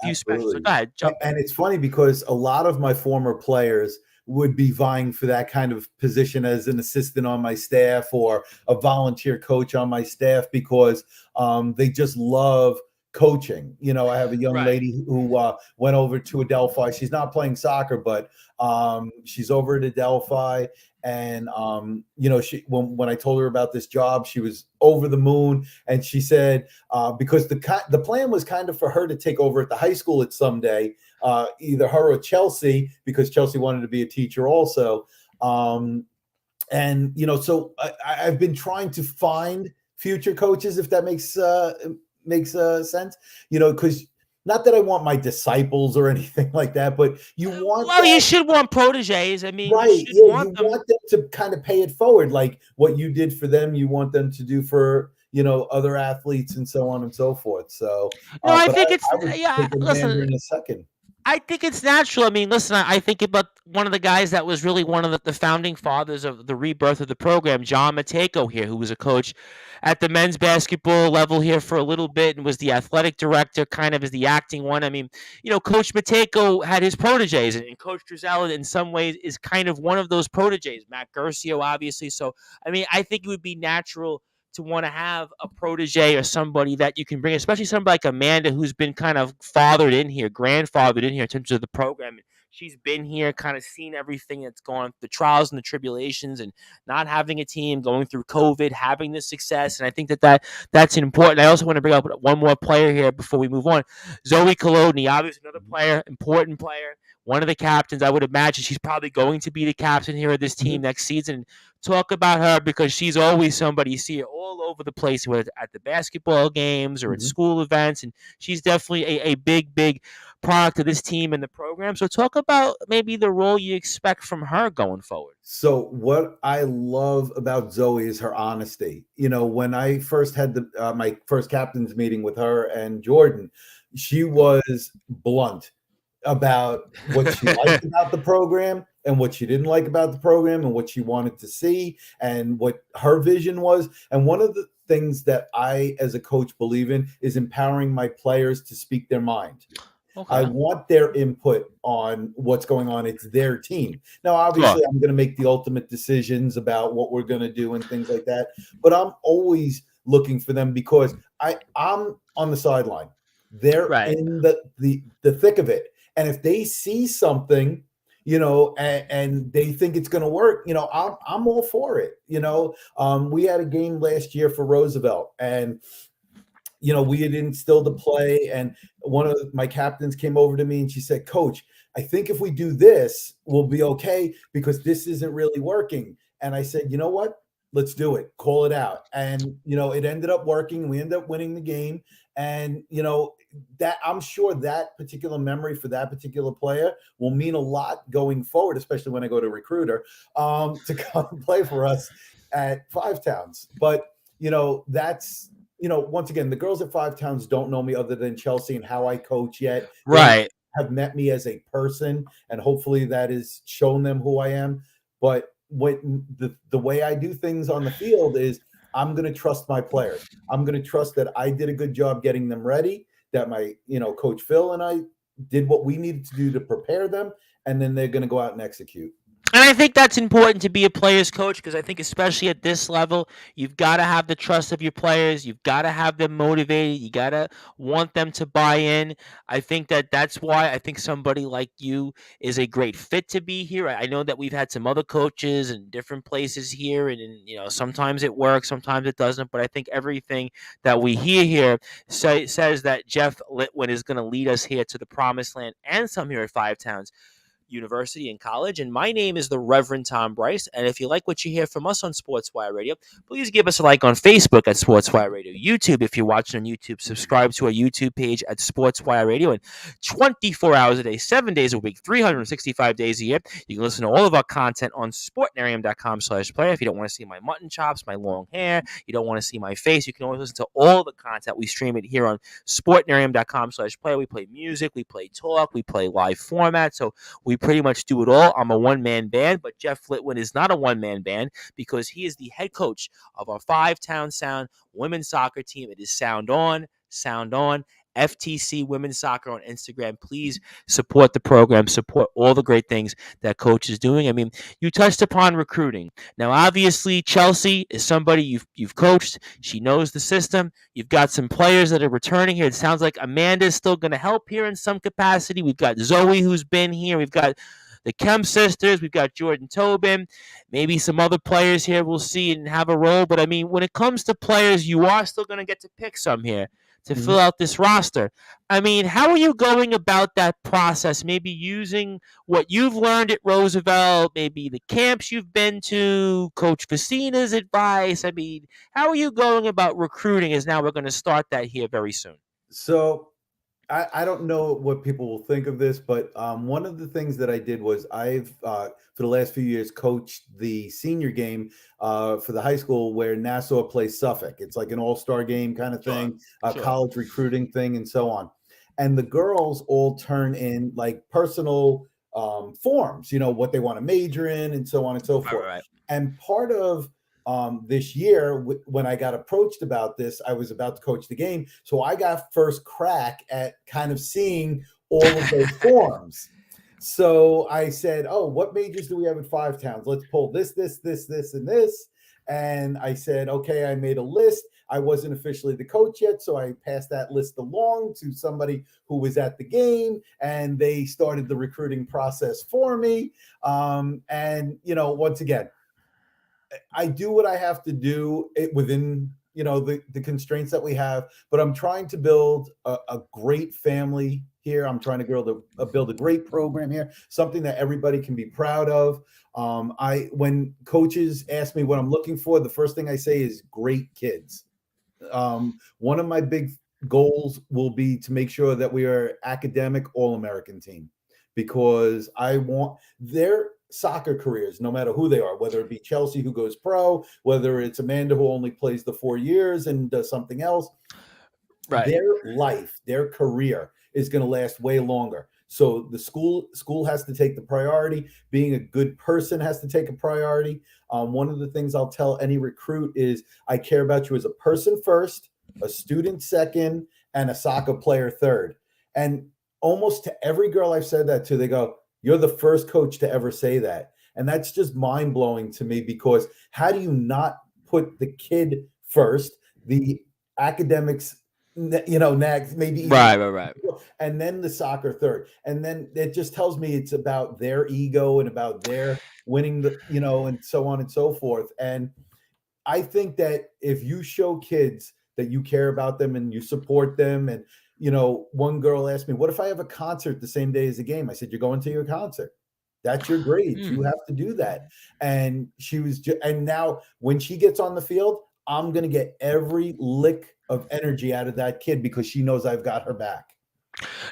few specialists. So go ahead, jump.
And it's funny because a lot of my former players would be vying for that kind of position as an assistant on my staff or a volunteer coach on my staff because they just love coaching. I have a young
Right.
lady who went over to Adelphi. She's not playing soccer, but she's over at Adelphi. And she when I told her about this job, she was over the moon. And she said because the plan was kind of for her to take over at the high school at someday, either her or Chelsea, because Chelsea wanted to be a teacher also. So I've been trying to find future coaches, if that makes sense, because not that I want my disciples or anything like that, but you want
Well, you
that,
should want proteges. I mean, you
right?
should
Yeah,
want
you
them.
want them to kind of pay it forward, like what you did for them, you want them to do for other athletes and so on and so forth. So,
No, I
but
think it's
I would
yeah.
take Amanda
Listen,
in a second.
I think it's natural. I mean, listen, I think about one of the guys that was really one of the founding fathers of the rebirth of the program, John Matejko here, who was a coach at the men's basketball level here for a little bit and was the athletic director, kind of as the acting one. I mean, Coach Matejko had his proteges, and Coach Drizella in some ways is kind of one of those proteges. Matt Gercio, obviously. So, I mean, I think it would be natural to want to have a protege or somebody that you can bring, especially somebody like Amanda, who's been kind of fathered in here, grandfathered in here in terms of the program. She's been here, kind of seen everything that's gone, the trials and the tribulations, and not having a team, going through COVID, having the success. And I think that's important. I also want to bring up one more player here before we move on. Zoe Kolodny, obviously another player, important player, one of the captains. I would imagine she's probably going to be the captain here of this team
Mhm.
next season. Talk about her, because she's always somebody you see her all over the place, whether it's at the basketball games or at
Mhm.
school events, and she's definitely a big product of this team and the program. So talk about maybe the role you expect from her going forward.
So what I love about Zoe is her honesty. When I first had my first captain's meeting with her and Jordan, she was blunt about what she liked about the program and what she didn't like about the program and what she wanted to see and what her vision was. And one of the things that I, as a coach, believe in is empowering my players to speak their mind. I
Okay.
want their input on what's going on. It's their team. Now,
Sure.
obviously, I'm going to make the ultimate decisions about what we're going to do and things like that. But I'm always looking for them because I'm on the sideline. They're
Right.
in the thick of it. And if they see something, and they think it's going to work, I'm all for it. We had a game last year for Roosevelt, and we had instilled the play, and one of my captains came over to me and she said, "Coach, I think if we do this, we'll be okay because this isn't really working." And I said, "You know what? Let's do it. Call it out." And it ended up working. We ended up winning the game. And that I'm sure that particular memory for that particular player will mean a lot going forward, especially when I go to recruiter to come and play for us at Five Towns. But that's once again, the girls at Five Towns don't know me other than Chelsea and how I coach yet. They
Right.
have met me as a person, and hopefully that has shown them who I am. But when the way I do things on the field is I'm going to trust my players. I'm going to trust that I did a good job getting them ready, that my, Coach Phil and I did what we needed to do to prepare them, and then they're going to go out and execute.
And I think that's important to be a player's coach, because I think especially at this level, you've got to have the trust of your players. You've got to have them motivated. You got to want them to buy in. I think that's why I think somebody like you is a great fit to be here. I know that we've had some other coaches in different places here, and sometimes it works, sometimes it doesn't. But I think everything that we hear here says that Jeff Littwin is going to lead us here to the promised land, and some here at Five Towns University and college. And my name is the Reverend Tom Bryce. And if you like what you hear from us on Sportswire Radio, please give us a like on Facebook at Sportswire Radio. YouTube, if you're watching on YouTube, subscribe to our YouTube page at Sportswire Radio. And 24 hours a day, 7 days a week, 365 days a year, you can listen to all of our content on sportnarium.com/player. If you don't want to see my mutton chops, my long hair, you don't want to see my face, you can always listen to all the content. We stream it here on sportnarium.com/player. We play music, we play talk, we play live format. So we pretty much do it all. I'm a one-man band, but Jeff Littwin is not a one-man band because he is the head coach of our Five Town Sound women's soccer team. It is sound on, FTC Women's Soccer on Instagram. Please support the program, support all the great things that coach is doing. I mean, you touched upon recruiting. Now, obviously, Chelsea is somebody you've coached. She knows the system. You've got some players that are returning here. It sounds like Amanda's still going to help here in some capacity. We've got Zoe, who's been here. We've got the Kemp sisters. We've got Jordan Tobin. Maybe some other players here we'll see and have a role. But I mean, when it comes to players, you are still going to get to pick some here to
Mhm.
fill out this roster. I mean, how are you going about that process? Maybe using what you've learned at Roosevelt, maybe the camps you've been to, Coach Vecina's advice. I mean, how are you going about recruiting? As now we're going to start that here very soon.
So I don't know what people will think of this, but one of the things that I did was I've for the last few years coached the senior game for the high school where Nassau plays Suffolk. It's like an all-star game kind of
Sure,
thing, a
sure.
college recruiting thing, and so on. And the girls all turn in like personal forms, what they want to major in, and so on and so
Right,
forth.
right, right.
And part of this year, when I got approached about this, I was about to coach the game. So I got first crack at kind of seeing all of those forms. So I said, oh, what majors do we have at Five Towns? Let's pull this, and this. And I said, okay, I made a list. I wasn't officially the coach yet, so I passed that list along to somebody who was at the game, and they started the recruiting process for me. And, once again, I do what I have to do within the constraints that we have, but I'm trying to build a great family here. I'm trying to build a great program here, something that everybody can be proud of. When coaches ask me what I'm looking for, the first thing I say is great kids. One of my big goals will be to make sure that we are academic All-American team, because I want their soccer careers, no matter who they are, whether it be Chelsea who goes pro, whether it's Amanda who only plays the 4 years and does something else,
Right.
their life, their career is going to last way longer. So the school has to take the priority. Being a good person has to take a priority. One of the things I'll tell any recruit is I care about you as a person first, a student second, and a soccer player third. And almost to every girl I've said that to, they go, you're the first coach to ever say that. And that's just mind blowing to me, because how do you not put the kid first, the academics, next, maybe even,
Right.
and then the soccer third. And then it just tells me it's about their ego and about their winning and so on and so forth. And I think that if you show kids that you care about them and you support them, and one girl asked me, what if I have a concert the same day as the game? I said, you're going to your concert. That's your grades. You have to do that. And she was and now when she gets on the field, I'm going to get every lick of energy out of that kid, because she knows I've got her back.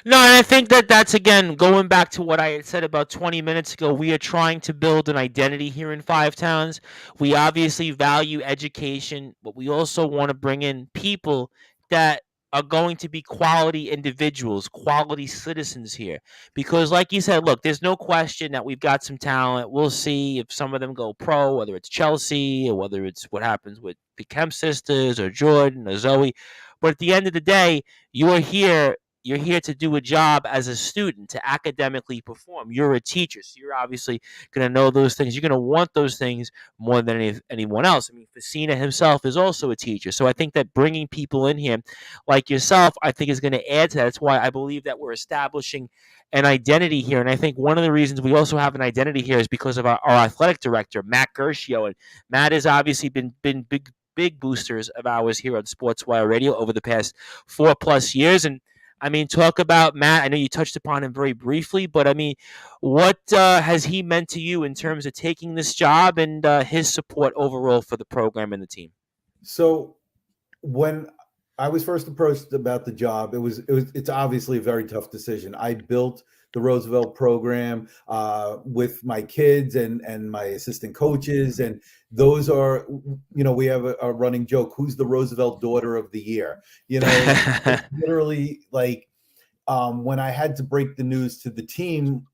No, and I think that's, again, going back to what I had said about 20 minutes ago. We are trying to build an identity here in Five Towns. We obviously value education, but we also want to bring in people that are going to be quality individuals, quality citizens here. Because, like you said, look, there's no question that we've got some talent. We'll see if some of them go pro, whether it's Chelsea or whether it's what happens with the Kemp sisters or Jordan or Zoe. But at the end of the day, you are here you're here to do a job as a student, to academically perform. You're a teacher, so you're obviously going to know those things. You're going to want those things more than anyone else. I mean, Facina himself is also a teacher. So I think that bringing people in here like yourself, I think, is going to add to that. That's why I believe that we're establishing an identity here. And I think one of the reasons we also have an identity here is because of our athletic director, Matt Gershio. And Matt has obviously been big boosters of ours here on Sportswire Radio over the past 4+ years. And I mean, talk about Matt. I know you touched upon him very briefly, but I mean, what has he meant to you in terms of taking this job and his support overall for the program and the team?
So when I was first approached about the job, it's obviously a very tough decision. I built the Roosevelt program with my kids and my assistant coaches, and those are, we have a running joke: who's the Roosevelt daughter of the year? It's literally like when I had to break the news to the team,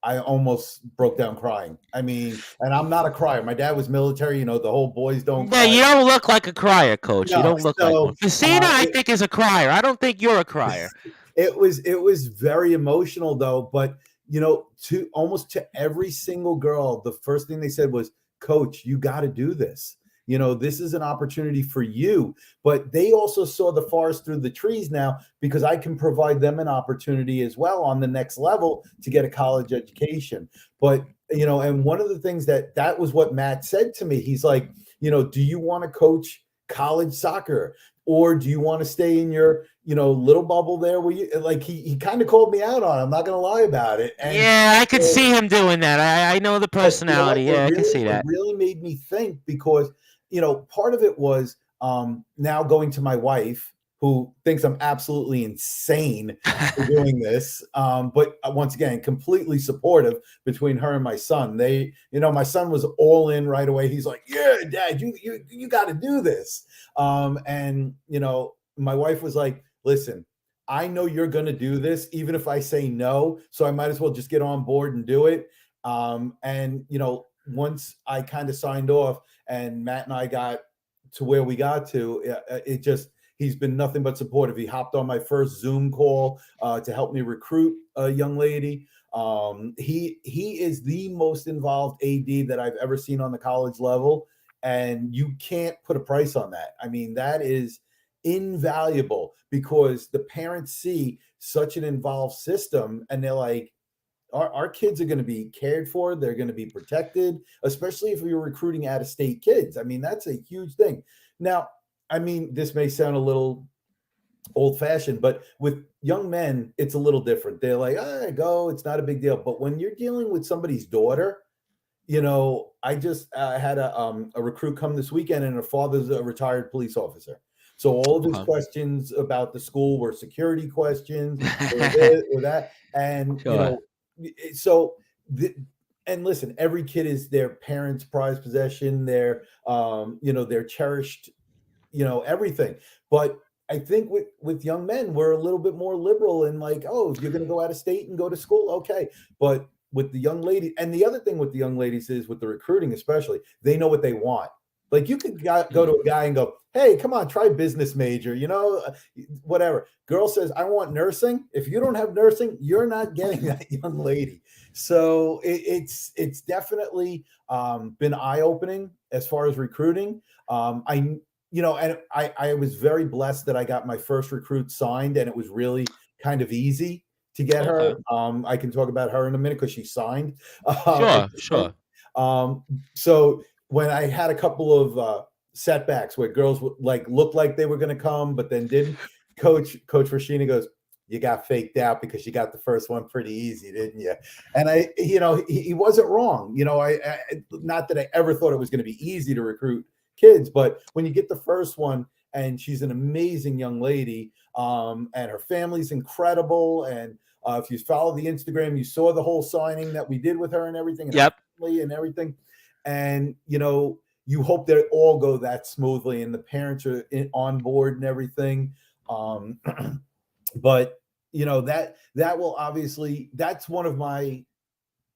I almost broke down crying. I mean, and I'm not a crier. My dad was military, the whole boys don't
No,
cry.
you don't look like a crier, Coach. You
No,
don't look like one.
so
Facina, I think, is a crier. I don't think you're a crier.
it was very emotional though. But to almost to every single girl, the first thing they said was, "Coach, you got to do this. This is an opportunity for you." But they also saw the forest through the trees now, because I can provide them an opportunity as well on the next level to get a college education. But and one of the things that was what Matt said to me. He's like, do you want to coach college soccer, or do you want to stay in your little bubble there where you like? He kind of called me out on it. I'm not going to lie about it. And
Yeah, I could see him doing that. I know the
but
personality. Yeah, I can see
it
that.
really made me think, because part of it was now going to my wife, who thinks I'm absolutely insane for doing this, but once again, completely supportive between her and my son. My son was all in right away. He's like, "Yeah, Dad, you got to do this." And my wife was like, "Listen, I know you're going to do this, even if I say no. So I might as well just get on board and do it." And once I kind of signed off and Matt and I got to where we got to, he's been nothing but supportive. He hopped on my first Zoom call to help me recruit a young lady. He is the most involved AD that I've ever seen on the college level, and you can't put a price on that. I mean, that is invaluable, because the parents see such an involved system and they're like, our kids are going to be cared for. They're going to be protected, especially if you're recruiting out of state kids. I mean, that's a huge thing. Now, I mean, this may sound a little old fashioned, but with young men, it's a little different. They're like, go, it's not a big deal. But when you're dealing with somebody's daughter, I just had a recruit come this weekend, and her father's a retired police officer. So all of his questions about the school were security questions, or this or that. And,
Sure.
so and listen, every kid is their parents' prized possession, their cherished, everything. But I think with young men, we're a little bit more liberal and like, oh, if you're going to go out of state and go to school, okay. But with the young lady, and the other thing with the young ladies is, with the recruiting especially, they know what they want. Like, you could go to a guy and go, "Hey, come on, try business major," whatever. Girl says, "I want nursing." If you don't have nursing, you're not getting that young lady. So it's definitely been eye opening as far as recruiting. And I was very blessed that I got my first recruit signed, and it was really kind of easy to get her. I can talk about her in a minute because she signed.
Sure.
So when I had a couple of setbacks where girls looked like they were going to come, but then didn't, Coach Rashina goes, "You got faked out because you got the first one pretty easy, didn't you?" And he wasn't wrong. I not that I ever thought it was going to be easy to recruit kids, but when you get the first one, and she's an amazing young lady, and her family's incredible, and if you follow the Instagram, you saw the whole signing that we did with her and everything, and
Yep.
family and everything. And you hope that it all go that smoothly, and the parents are on board and everything. But that will obviously, that's one of my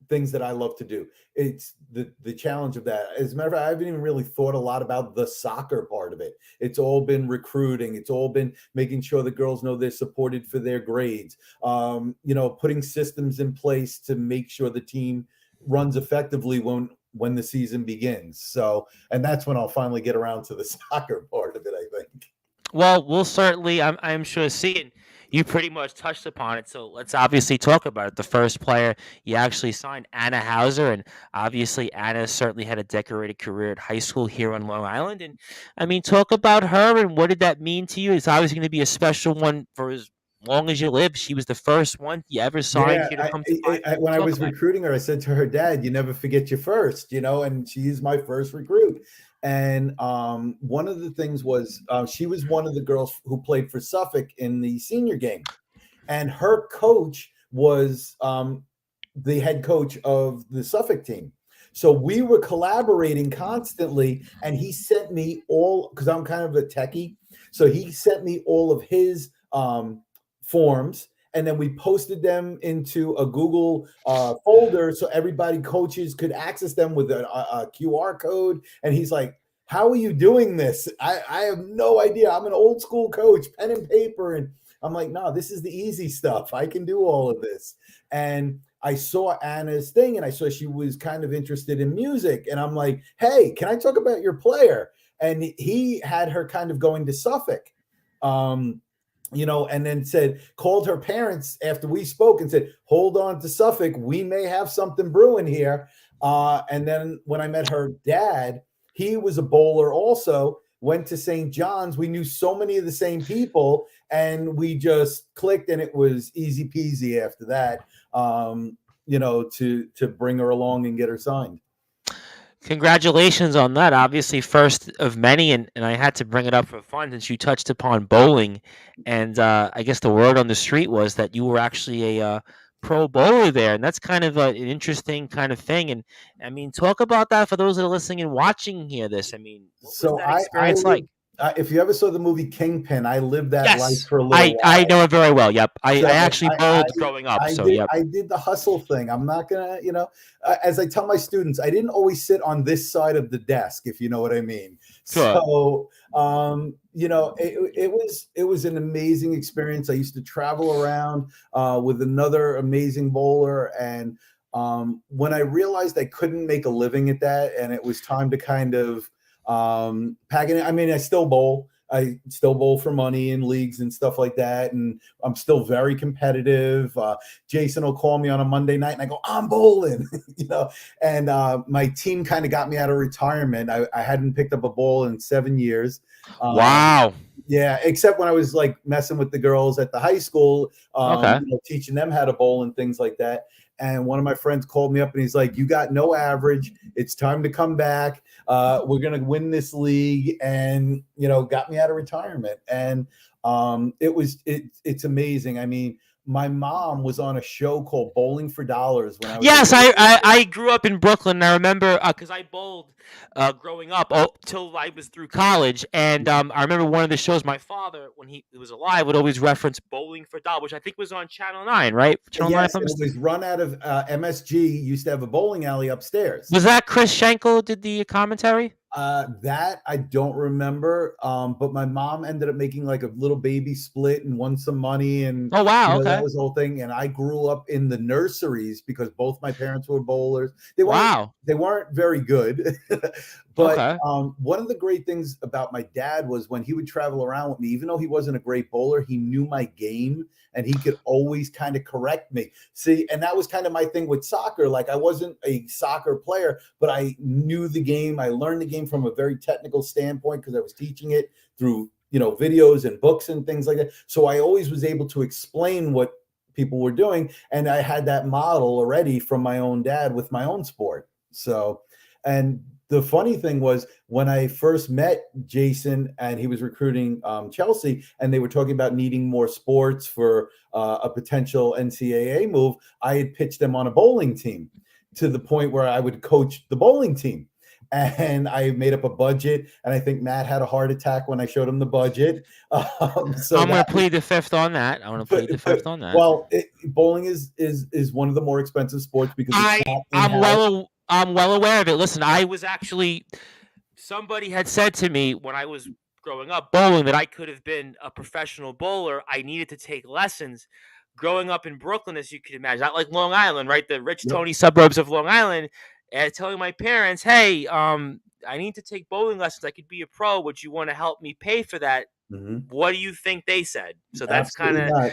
things that I love to do. It's the challenge of that. As a matter of fact, I haven't even really thought a lot about the soccer part of it. It's all been recruiting. It's all been making sure the girls know they're supported for their grades. Putting systems in place to make sure the team runs effectively when the season begins. So, and that's when I'll finally get around to the soccer part of it, I think.
Well, we'll certainly, I'm sure, see it. You pretty much touched upon it, so let's obviously talk about it. The first player you actually signed, Anna Hauser, and obviously Anna certainly had a decorated career at high school here on Long Island. And I mean, talk about her and what did that mean to you? It's obviously going to be a special one for as long as you live. She was the first one you ever signed
Yeah,
here to come to my team.
when I
Talk
was
about it.
recruiting her, I said to her, "Dad, you never forget your first," and she's my first recruit. And one of the things was, she was one of the girls who played for Suffolk in the senior game, and her coach was the head coach of the Suffolk team. So we were collaborating constantly, and he sent me all, because I'm kind of a techie, so he sent me all of his forms, and then we posted them into a Google folder so everybody, coaches, could access them with a QR code. And he's like, how are you doing this? I have no idea. I'm an old school coach, pen and paper. And I'm like, no, this is the easy stuff. I can do all of this. And I saw Anna's thing, and I saw she was kind of interested in music. And I'm like, hey, can I talk about your player? And he had her kind of going to Suffolk. And then called her parents after we spoke and said, hold on to Suffolk. We may have something brewing here. And then when I met her dad, he was a bowler also, went to St. John's. We knew so many of the same people, and we just clicked, and it was easy peasy after that, to bring her along and get her signed.
Congratulations on that. Obviously, first of many, and I had to bring it up for fun since you touched upon bowling. And I guess the word on the street was that you were actually a pro bowler there, and that's kind of an interesting kind of thing. And I mean, talk about that for those that are listening and watching here. This, I mean, what was that experience like?
If you ever saw the movie Kingpin, I lived that life for a little while.
I know it very well. Yep. I actually bowled growing up. Yep.
I did the hustle thing. I'm not going to, as I tell my students, I didn't always sit on this side of the desk, if you know what I mean.
Sure.
So, it was an amazing experience. I used to travel around with another amazing bowler. And when I realized I couldn't make a living at that, and it was time to kind of, packing it. I mean, I still bowl for money in leagues and stuff like that. And I'm still very competitive. Jason will call me on a Monday night and I go, I'm bowling, and my team kind of got me out of retirement. I hadn't picked up a ball in 7 years.
Wow.
Yeah. Except when I was like messing with the girls at the high school,
okay.
Teaching them how to bowl and things like that. And one of my friends called me up and he's like, you got no average. It's time to come back. We're going to win this league. And, got me out of retirement. And it's amazing. I mean, my mom was on a show called Bowling for Dollars when I was.
Yes, I grew up in Brooklyn. And I remember because I bowled growing up till I was through college, and I remember one of the shows. My father, when he was alive, would always reference Bowling for Dollars, which I think was on Channel 9, right? Channel 9.
Yes, it was run out of MSG. Used to have a bowling alley upstairs.
Was that Chris Schenkel did the commentary?
That I don't remember. But my mom ended up making like a little baby split and won some money. And
oh wow, okay,
that was the whole thing. And I grew up in the nurseries because both my parents were bowlers. They weren't very good. But okay. One of the great things about my dad was when he would travel around with me, even though he wasn't a great bowler, he knew my game and he could always kind of correct me. See, and that was kind of my thing with soccer. Like I wasn't a soccer player, but I knew the game. I learned the game from a very technical standpoint because I was teaching it through, videos and books and things like that. So I always was able to explain what people were doing. And I had that model already from my own dad with my own sport. So, and the funny thing was when I first met Jason and he was recruiting Chelsea and they were talking about needing more sports for a potential NCAA move, I had pitched them on a bowling team to the point where I would coach the bowling team. And I made up a budget, and I think Matt had a heart attack when I showed him the budget. So
I'm going to plead the fifth on that.
Well, bowling is one of the more expensive sports because
I'm well aware of it. Listen, I was actually somebody had said to me when I was growing up bowling that I could have been a professional bowler. I needed to take lessons. Growing up in Brooklyn, as you can imagine, not like Long Island, right? The rich Tony suburbs of Long Island. And telling my parents, hey, I need to take bowling lessons. I could be a pro. Would you want to help me pay for that? Mm-hmm. What do you think they said? So that's kind of,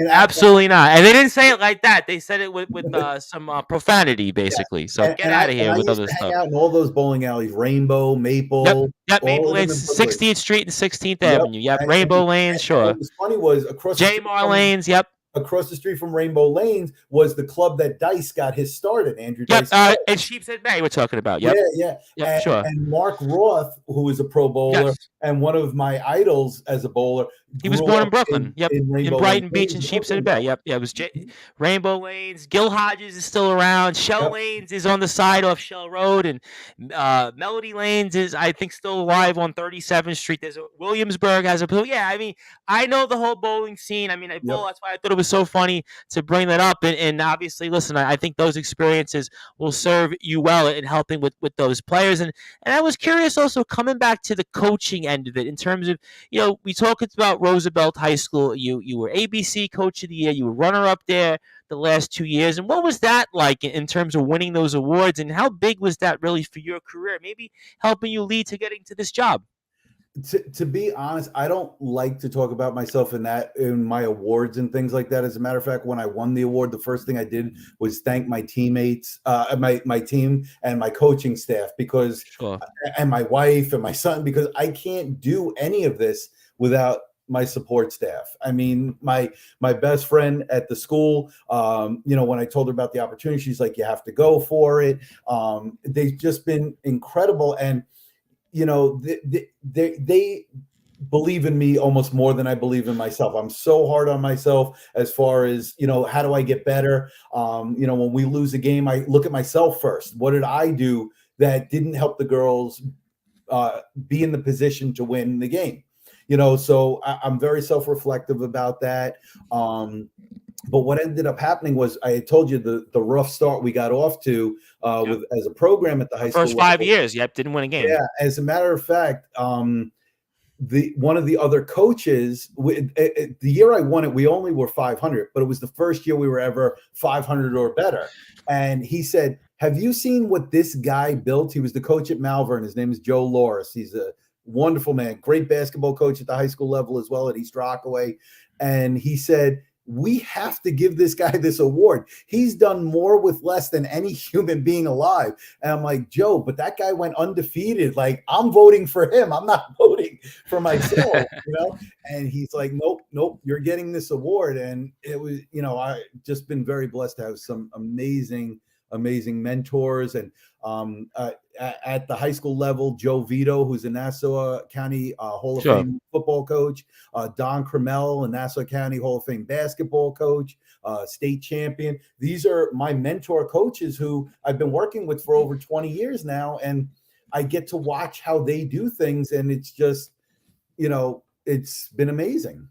absolutely not. And they didn't say it like that. They said it with some profanity, basically. So get out of here with other stuff.
Hang out in all those bowling alleys, Rainbow, Maple.
Yep, Maple Lanes, 16th Street and 16th Avenue. Yep, Rainbow Lanes, sure.
What was funny was across
J-Mar Lanes, yep.
Across the street from Rainbow Lanes was the club that Dice got his start at, Andrew Dice.
And Sheepshead Bay we're talking about. Yep.
Yeah, sure. And Mark Roth, who is a pro bowler and one of my idols as a bowler,
He was
grew
born
up
in Brooklyn. Yep.
in
In
Rainbow Lane.
Brighton
He
Beach
was
and
Brooklyn
Sheepshead Bay.
though.
Yep. Yeah, it was
Mhm.
Rainbow Lanes. Gil Hodges is still around. Shell
Yep.
Lanes is on the side off Shell Road. And Melody Lanes is, I think, still alive on 37th Street. There's a Williamsburg has a pool. Yeah, I mean, I know the whole bowling scene. I mean, I bowl.
Yep.
That's why I thought it was so funny to bring that up. And obviously, listen, I think those experiences will serve you well in helping with those players. And I was curious also coming back to the coaching end of it in terms of, we talked about Roosevelt High School. You were ABC Coach of the Year. You were runner up there the last 2 years. And what was that like in terms of winning those awards? And how big was that really for your career? Maybe helping you lead to getting to this job.
To be honest, I don't like to talk about myself in my awards and things like that. As a matter of fact, when I won the award, the first thing I did was thank my teammates, my team and my coaching staff because
Sure.
and my wife and my son, because I can't do any of this without my support staff. I mean, my best friend at the school, when I told her about the opportunity, she's like, you have to go for it. They've just been incredible. And they believe in me almost more than I believe in myself. I'm so hard on myself as far as, how do I get better? When we lose a game, I look at myself first. What did I do that didn't help the girls be in the position to win the game? So I'm very self-reflective about that. But what ended up happening was I had told you the rough start we got off to with as a program at the high school
First 5 years,
level.
didn't win a game.
Yeah, as a matter of fact, the one of the other coaches, the year I won it, we only were 500, but it was the first year we were ever 500 or better. And he said, "Have you seen what this guy built?" He was the coach at Malvern. His name is Joe Loris. He's a wonderful man, great basketball coach at the high school level as well at East Rockaway. And he said, we have to give this guy this award. He's done more with less than any human being alive. And I'm like, Joe, but that guy went undefeated. Like, I'm voting for him. I'm not voting for myself, And he's like, nope, you're getting this award. And it was, I just been very blessed to have some amazing mentors. And at the high school level, Joe Vito, who's a Nassau County Hall of Fame football coach, Don Cremel, a Nassau County Hall of Fame basketball coach, state champion. These are my mentor coaches who I've been working with for over 20 years now. And I get to watch how they do things. And it's just, it's been amazing.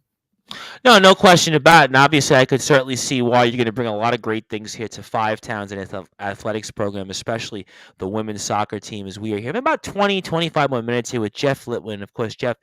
No question about it. And obviously, I could certainly see why you're going to bring a lot of great things here to Five Towns and athletics program, especially the women's soccer team as we are here. In about 20, 25 more minutes here with Jeff Littwin. Of course, Jeff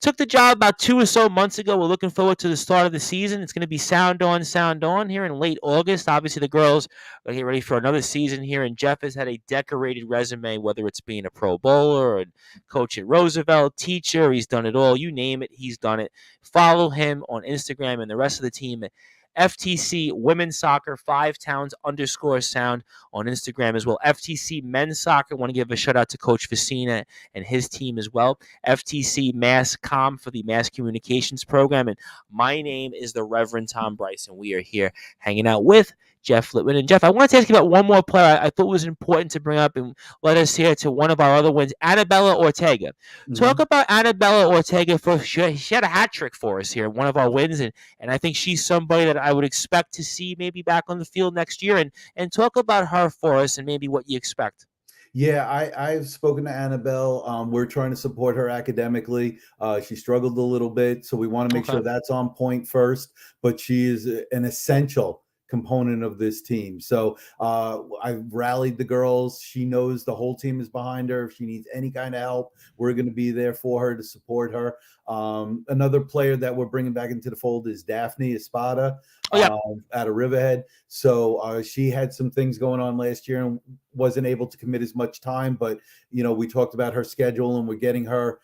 took the job about 2 or so months ago. We're looking forward to the start of the season. It's going to be sound on here in late August. Obviously, the girls are getting ready for another season here. And Jeff has had a decorated resume, whether it's being a pro bowler or a coach at Roosevelt, teacher. He's done it all. You name it, he's done it. Follow him on Instagram and the rest of the team at FTC Women's Soccer 5 Towns _sound on Instagram as well. FTC Men's Soccer. Want to give a shout out to Coach Vicina and his team as well. FTC Mass Com for the Mass Communications Program. And my name is the Reverend Tom Bryson. We are here hanging out with Jeff Littwin. And Jeff, I wanted to ask you about one more player I thought was important to bring up and let us hear to one of our other wins, Annabella Ortega. Mm-hmm. Talk about Annabella Ortega. She had a hat trick for us here, one of our wins, and I think she's somebody that I would expect to see maybe back on the field next year. And talk about her for us and maybe what you expect.
Yeah, I've spoken to Annabelle. We're trying to support her academically. She struggled a little bit, so we want to make sure that's on point first. But she is an essential component of this team. So I've rallied the girls. She knows the whole team is behind her. If she needs any kind of help, we're going to be there for her to support her. Another player that we're bringing back into the fold is Daphne Espada out of Riverhead. So she had some things going on last year and wasn't able to commit as much time. But, we talked about her schedule and we're getting her,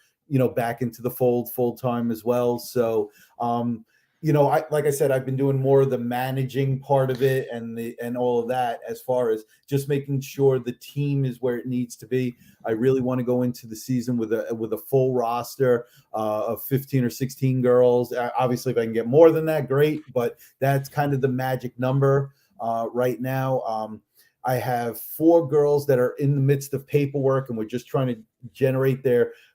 back into the fold full time as well. So, like I said, I've been doing more of the managing part of it and all of that as far as just making sure the team is where it needs to be. I really want to go into the season with a full roster of 15 or 16 girls. Obviously, if I can get more than that, great. But that's kind of the magic number right now. I have 4 girls that are in the midst of paperwork, and we're just trying to generate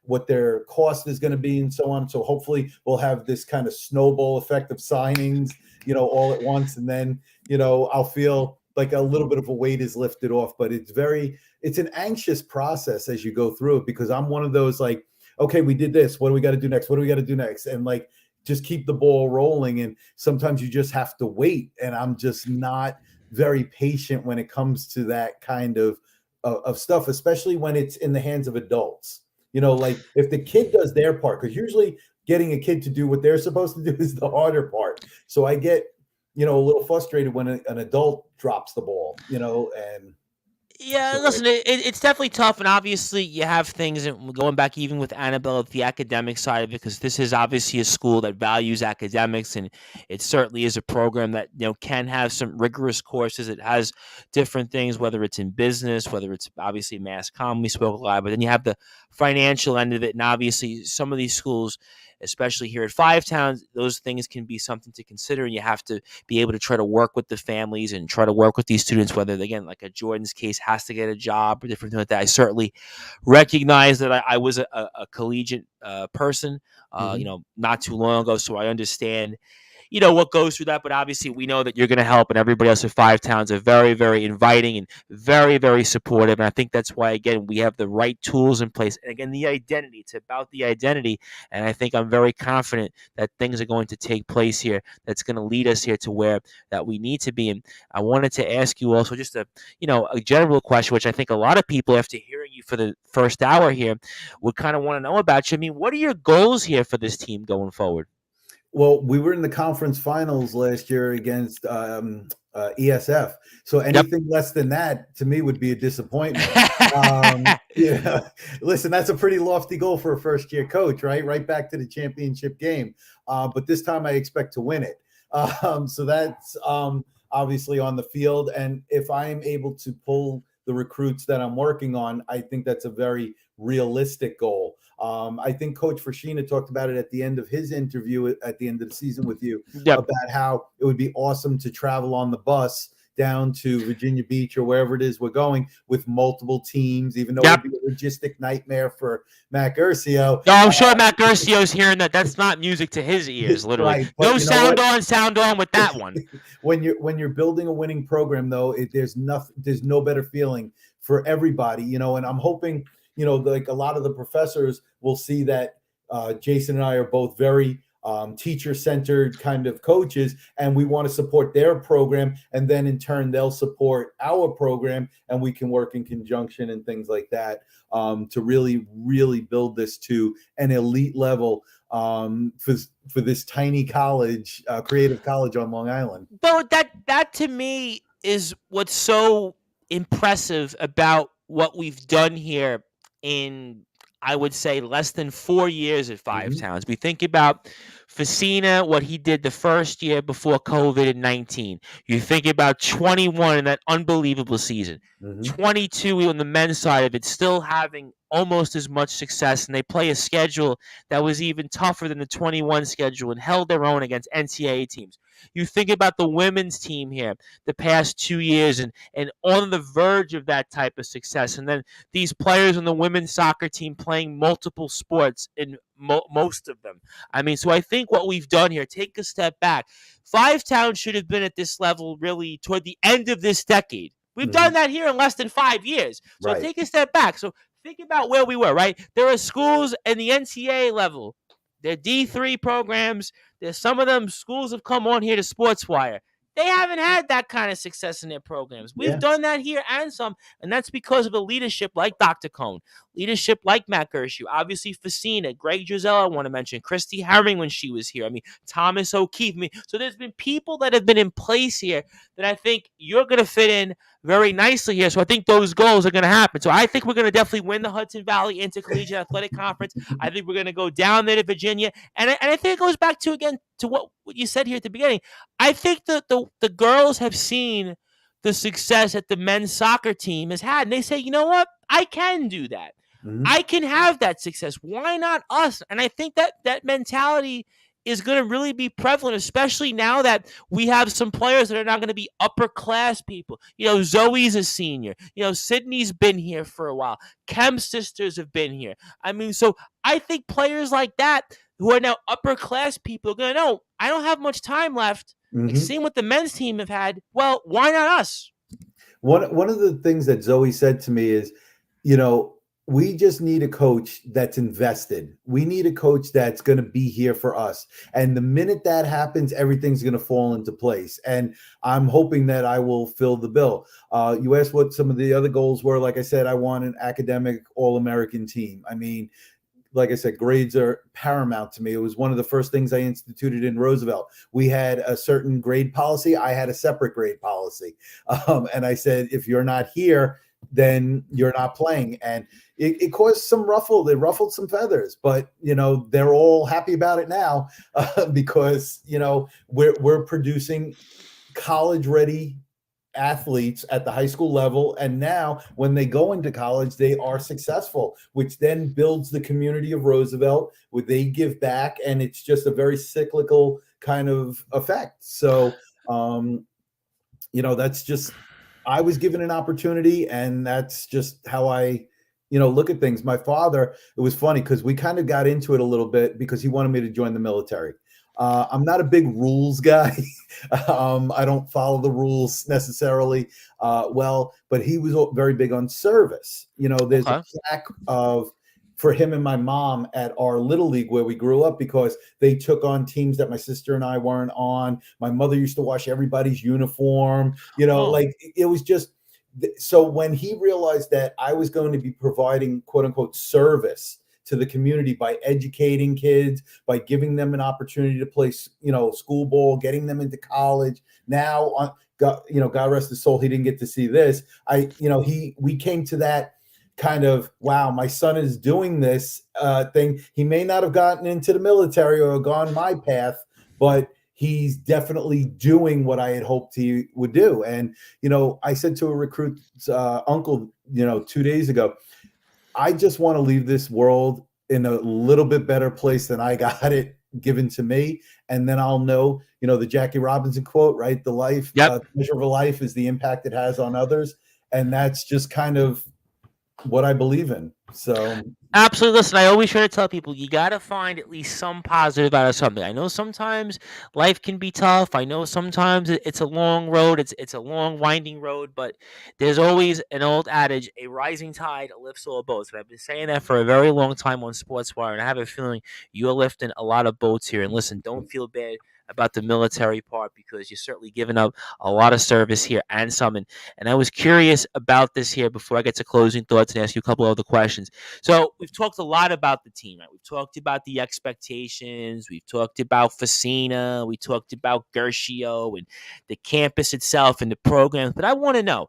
what their cost is going to be and so on. So hopefully we'll have this kind of snowball effect of signings, all at once. And then, I'll feel like a little bit of a weight is lifted off, but it's an anxious process as you go through it, because I'm one of those like, okay, we did this. What do we got to do next? What do we got to do next? And like, just keep the ball rolling. And sometimes you just have to wait. And I'm just not very patient when it comes to that kind of stuff, especially when it's in the hands of adults. Like if the kid does their part, because usually getting a kid to do what they're supposed to do is the harder part. So I get, a little frustrated when an adult drops the ball, and
Yeah,
so
listen, it's definitely tough, and obviously you have things, and going back even with Annabelle, the academic side of it, because this is obviously a school that values academics, and it certainly is a program that can have some rigorous courses. It has different things, whether it's in business, whether it's obviously mass comm, we spoke a lot, but then you have the financial end of it, and obviously some of these schools, especially here at Five Towns, those things can be something to consider, and you have to be able to try to work with the families and try to work with these students, whether, again, like a Jordan's case, has to get a job or different things like that. I certainly recognize that I was a collegiate person, not too long ago, so I understand what goes through that. But obviously, we know that you're going to help, and everybody else at Five Towns are very, very inviting and very, very supportive. And I think that's why, again, we have the right tools in place. And again, the identity, it's about the identity. And I think I'm very confident that things are going to take place here that's going to lead us here to where that we need to be. And I wanted to ask you also just a general question, which I think a lot of people, after hearing you for the first hour here, would kind of want to know about you. I mean, what are your goals here for this team going forward?
Well, we were in the conference finals last year against ESF. So anything less than that to me would be a disappointment. Yeah, listen, that's a pretty lofty goal for a first-year coach, right? Right back to the championship game. But this time I expect to win it. So that's obviously on the field. And if I'm able to pull the recruits that I'm working on, I think that's a very realistic goal. I think Coach Frashina talked about it at the end of his interview at the end of the season with you about how it would be awesome to travel on the bus down to Virginia Beach or wherever it is we're going with multiple teams, even though it would be a logistic nightmare for Matt Guercio.
No, I'm sure Matt Guercio's hearing that. That's not music to his ears, literally.
Right,
no sound on with that one.
When you're building a winning program, though, there's no better feeling for everybody, and I'm hoping, like a lot of the professors will see that Jason and I are both very teacher-centered kind of coaches, and we want to support their program, and then in turn they'll support our program, and we can work in conjunction and things like that to really, really build this to an elite level for this tiny college, creative college on Long Island.
But that to me is what's so impressive about what we've done here in, I would say, less than 4 years at Five Towns. We think about Facina, what he did the first year before COVID in 19. You think about 21 in that unbelievable season. 22 on the men's side of it, still having almost as much success, and they play a schedule that was even tougher than the 21 schedule and held their own against NCAA teams. You think about the women's team here the past 2 years and on the verge of that type of success. And then these players on the women's soccer team playing multiple sports in most of them. I mean, so I think what we've done here, take a step back. Five Towns should have been at this level really toward the end of this decade. We've done that here in less than 5 years. So take a step back. So think about where we were, right? There are schools in the NCAA level. They're D3 programs. There's some of them schools have come on here to Sportswire. They haven't had that kind of success in their programs. We've done that here and some, and that's because of a leadership like Dr. Cohn, leadership like Matt Guercio, obviously Facina, Greg Giselle, I want to mention, Christy Herring when she was here. I mean, Thomas O'Keefe. I mean, so there's been people that have been in place here that I think you're going to fit in very nicely here. So I think those goals are going to happen. So I think we're going to definitely win the Hudson Valley Intercollegiate Athletic Conference. I think we're going to go down there to Virginia. And I think it goes back to, again, to what you said here at the beginning. I think that the girls have seen the success that the men's soccer team has had. And they say, you know what? I can do that. I can have that success. Why not us? And I think that mentality is going to really be prevalent, especially now that we have some players that are not going to be upper class people. Zoe's a senior. Sydney's been here for a while. Kem's sisters have been here. I mean, so I think players like that who are now upper class people are going to know, I don't have much time left. Like
Mhm.
seeing what the men's team have had. Well, why not us?
One of the things that Zoe said to me is, you know, we just need a coach that's invested. We need a coach that's going to be here for us. And the minute that happens, everything's going to fall into place. And I'm hoping that I will fill the bill. You asked what some of the other goals were. Like I said, I want an academic All-American team. I mean, like I said, grades are paramount to me. It was one of the first things I instituted in Roosevelt. We had a certain grade policy. I had a separate grade policy. And I said, if you're not here, then you're not playing. And it caused some ruffle. They ruffled some feathers, but they're all happy about it now because we're producing college ready athletes at the high school level, and now when they go into college they are successful, which then builds the community of Roosevelt, where they give back, and it's just a very cyclical kind of effect. So that's just, I was given an opportunity, and that's just how I look at things. My father, it was funny because we kind of got into it a little bit because he wanted me to join the military. I'm not a big rules guy. I don't follow the rules necessarily well, but he was very big on service. There's a plaque for him and my mom at our little league where we grew up, because they took on teams that my sister and I weren't on. My mother used to wash everybody's uniform. Like it was just. So when he realized that I was going to be providing quote unquote service to the community by educating kids, by giving them an opportunity to play, school ball, getting them into college. Now, God rest his soul, he didn't get to see this. We came to that kind of, wow, my son is doing this thing. He may not have gotten into the military or gone my path, but he's definitely doing what I had hoped he would do. And, I said to a recruit's uncle, 2 days ago, I just want to leave this world in a little bit better place than I got it given to me. And then I'll know, the Jackie Robinson quote, right? The measure of a life is the impact it has on others. And that's just kind of what I believe in. So
absolutely. Listen, I always try to tell people you got to find at least some positive out of something. I know sometimes life can be tough. I know sometimes it's a long road. It's a long, winding road, but there's always an old adage: a rising tide lifts all boats. And I've been saying that for a very long time on Sportswire, and I have a feeling you're lifting a lot of boats here. And listen, don't feel bad about the military part, because you're certainly giving up a lot of service here and some. And I was curious about this here before I get to closing thoughts and ask you a couple of other questions. So we've talked a lot about the team, right? We've talked about the expectations. We've talked about Facina. We talked about Gershio and the campus itself and the programs. But I want to know,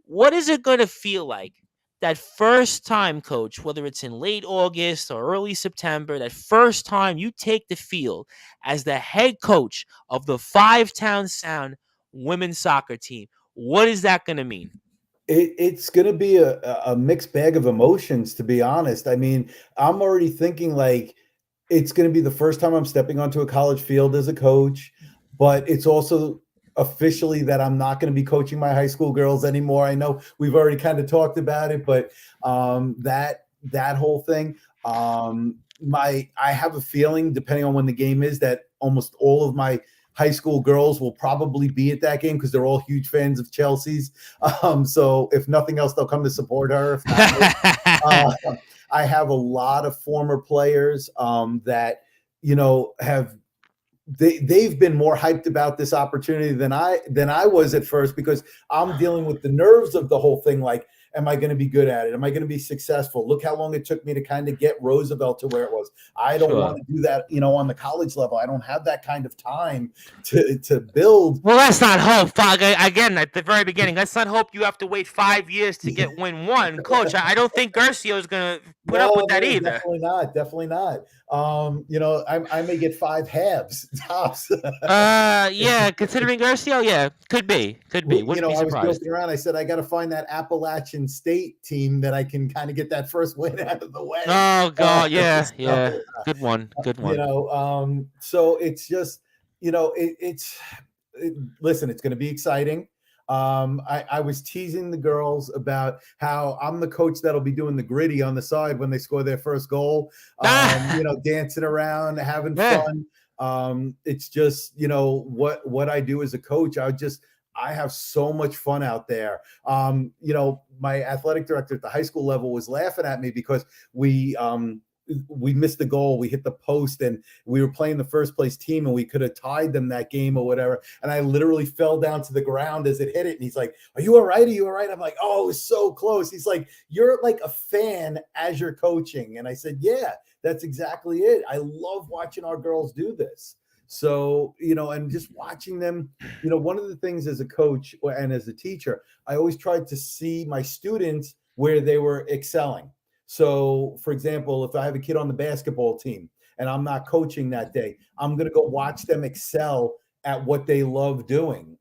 what is it going to feel like that first time, coach, whether it's in late August or early September, that first time you take the field as the head coach of the Five Town Sound women's soccer team? What is that going to mean?
It's going to be a mixed bag of emotions, to be honest. I mean, I'm already thinking like it's going to be the first time I'm stepping onto a college field as a coach, but it's also officially that I'm not going to be coaching my high school girls anymore. I know we've already kind of talked about it, but that whole thing, I have a feeling, depending on when the game is, that almost all of my high school girls will probably be at that game because they're all huge fans of Chelsea's. So if nothing else, they'll come to support her. If not, I have a lot of former players that have they've been more hyped about this opportunity than I was at first, because I'm dealing with the nerves of the whole thing. Like, am I going to be good at it? Am I going to be successful? Look how long it took me to kind of get Roosevelt to where it was. I don't want to do that, on the college level. I don't have that kind of time to build.
Well, let's not hope. Again, at the very beginning, let's not hope you have to wait 5 years to win one. Coach, I don't think Garcia is going to put up with that either.
Definitely not. I may get 5 halves tops.
Yeah, considering Garcia, yeah, could be, could be. Wouldn't be
I was
surprised.
joking around. I said I got to find that Appalachian State team that I can kind of get that first win out of the way.
Oh God, yeah, yeah.
So,
Good one, good one.
so it's just, listen, it's going to be exciting. I was teasing the girls about how I'm the coach that'll be doing the gritty on the side when they score their first goal,
Ah,
dancing around, having
yeah.
fun. It's just, what I do as a coach. I have so much fun out there. My athletic director at the high school level was laughing at me because we missed the goal. We hit the post and we were playing the first place team and we could have tied them that game or whatever. And I literally fell down to the ground as it hit it. And he's like, "Are you all right? Are you all right?" I'm like, "Oh, it was so close." He's like, "You're like a fan as you're coaching." And I said, "Yeah, that's exactly it. I love watching our girls do this." So, and just watching them, one of the things as a coach and as a teacher, I always tried to see my students where they were excelling. So, for example, if I have a kid on the basketball team and I'm not coaching that day, I'm going to go watch them excel at what they love doing,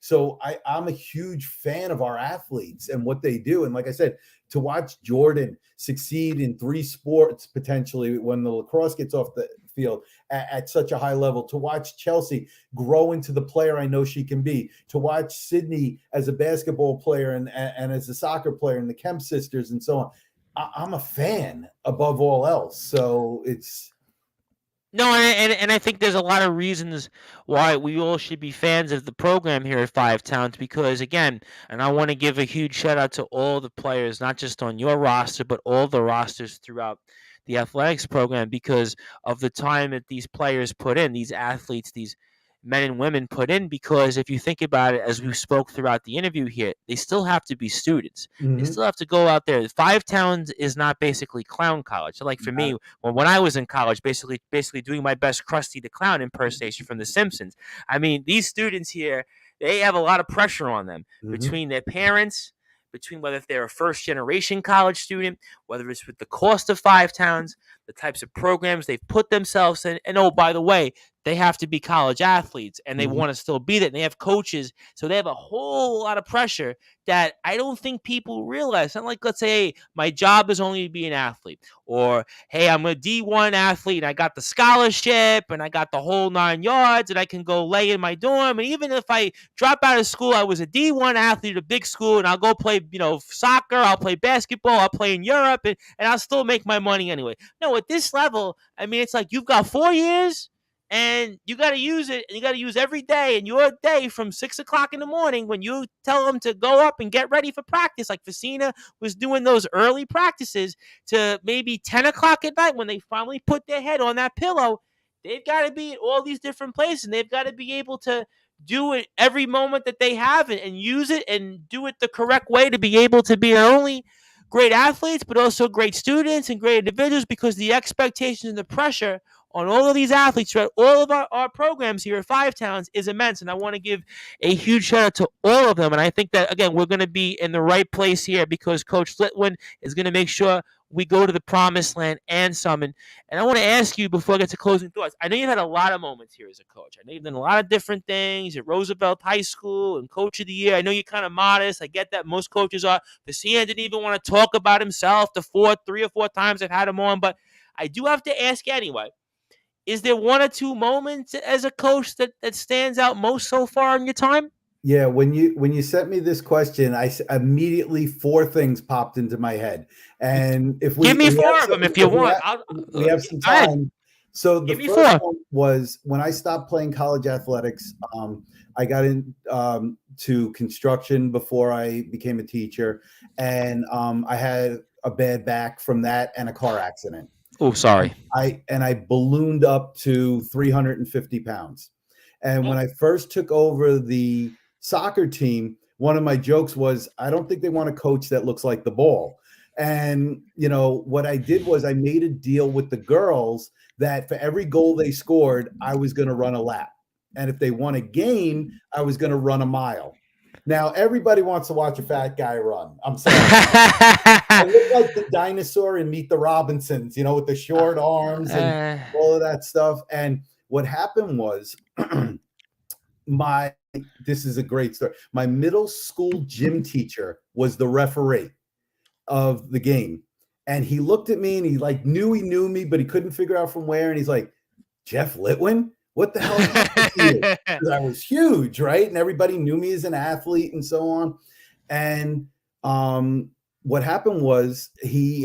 So I'm a huge fan of our athletes and what they do. And like I said, to watch Jordan succeed in 3 sports potentially when the lacrosse gets off the field at such a high level, to watch Chelsea grow into the player I know she can be, to watch Sydney as a basketball player and as a soccer player and the Kemp sisters and so on. I'm a fan above all else. So it's
No, and I think there's a lot of reasons why we all should be fans of the program here at Five Towns because again, and I want to give a huge shout out to all the players, not just on your roster, but all the rosters throughout the athletics program because of the time that these players put in, these athletes, these men and women put in because if you think about it as we spoke throughout the interview here, they still have to be students. They
mm-hmm.
still have to go out there. Five Towns is not basically clown college. So like for me, when I was in college, basically doing my best Krusty the Clown impersonation from The Simpsons. I mean, these students here, they have a lot of pressure on them
Mm-hmm.
between their parents, between whether if they're a first generation college student, whether it's with the cost of Five Towns, the types of programs they've put themselves in, and oh, by the way, they have to be college athletes and they
Mm-hmm.
want to still be that. And they have coaches, so they have a whole lot of pressure that I don't think people realize. Not like, let's say, hey, my job is only to be an athlete, or hey, I'm a D1 athlete and I got the scholarship and I got the whole 9 yards and I can go lay in my dorm. And even if I drop out of school, I was a D1 athlete at a big school and I'll go play, soccer, I'll play basketball, I'll play in Europe, and I'll still make my money anyway. No, at this level, I mean, it's like you've got 4 years and you got to use it and you got to use every day and your day from 6 o'clock in the morning when you tell them to go up and get ready for practice like Facina was doing those early practices to maybe 10 o'clock at night when they finally put their head on that pillow. They've got to be at all these different places and they've got to be able to do it every moment that they have and use it and do it the correct way to be able to be not only great athletes but also great students and great individuals because the expectations and the pressure on all of these athletes throughout all of our programs here at Five Towns is immense. And I want to give a huge shout out to all of them. And I think that, again, we're going to be in the right place here because Coach Littwin is going to make sure we go to the promised land and summon. And I want to ask you before I get to closing thoughts. I know you've had a lot of moments here as a coach. I know you've done a lot of different things at Roosevelt High School and Coach of the Year. I know you're kind of modest. I get that most coaches are. Facina didn't even want to talk about himself the 3 or 4 times I've had him on. But I do have to ask anyway. Is there 1 or 2 moments as a coach that stands out most so far in your time?
Yeah, when you sent me this question, immediately 4 things popped into my head. And if
Give
we
me
we have
4 of
some
them if you want.
we have some
Go ahead.
time. So the
Give me
first
4.
one was when I stopped playing college athletics. I got in to construction before I became a teacher, and I had a bad back from that and a car accident.
Oh, sorry.
I ballooned up to 350 pounds. And when
Oh.
I first took over the soccer team, one of my jokes was, I don't think they want a coach that looks like the ball. And, what I did was I made a deal with the girls that for every goal they scored, I was going to run a lap. And if they won a game, I was going to run a mile. Now everybody wants to watch a fat guy run. I'm sorry. I look like the dinosaur in Meet the Robinsons, with the short arms and all of that stuff. And what happened was this is a great story. My middle school gym teacher was the referee of the game. And he looked at me and he knew he knew me, but he couldn't figure out from where. And he's like, Jeff Littwin? What the hell happened to you? Because I was huge, right? And everybody knew me as an athlete and so on. And what happened was the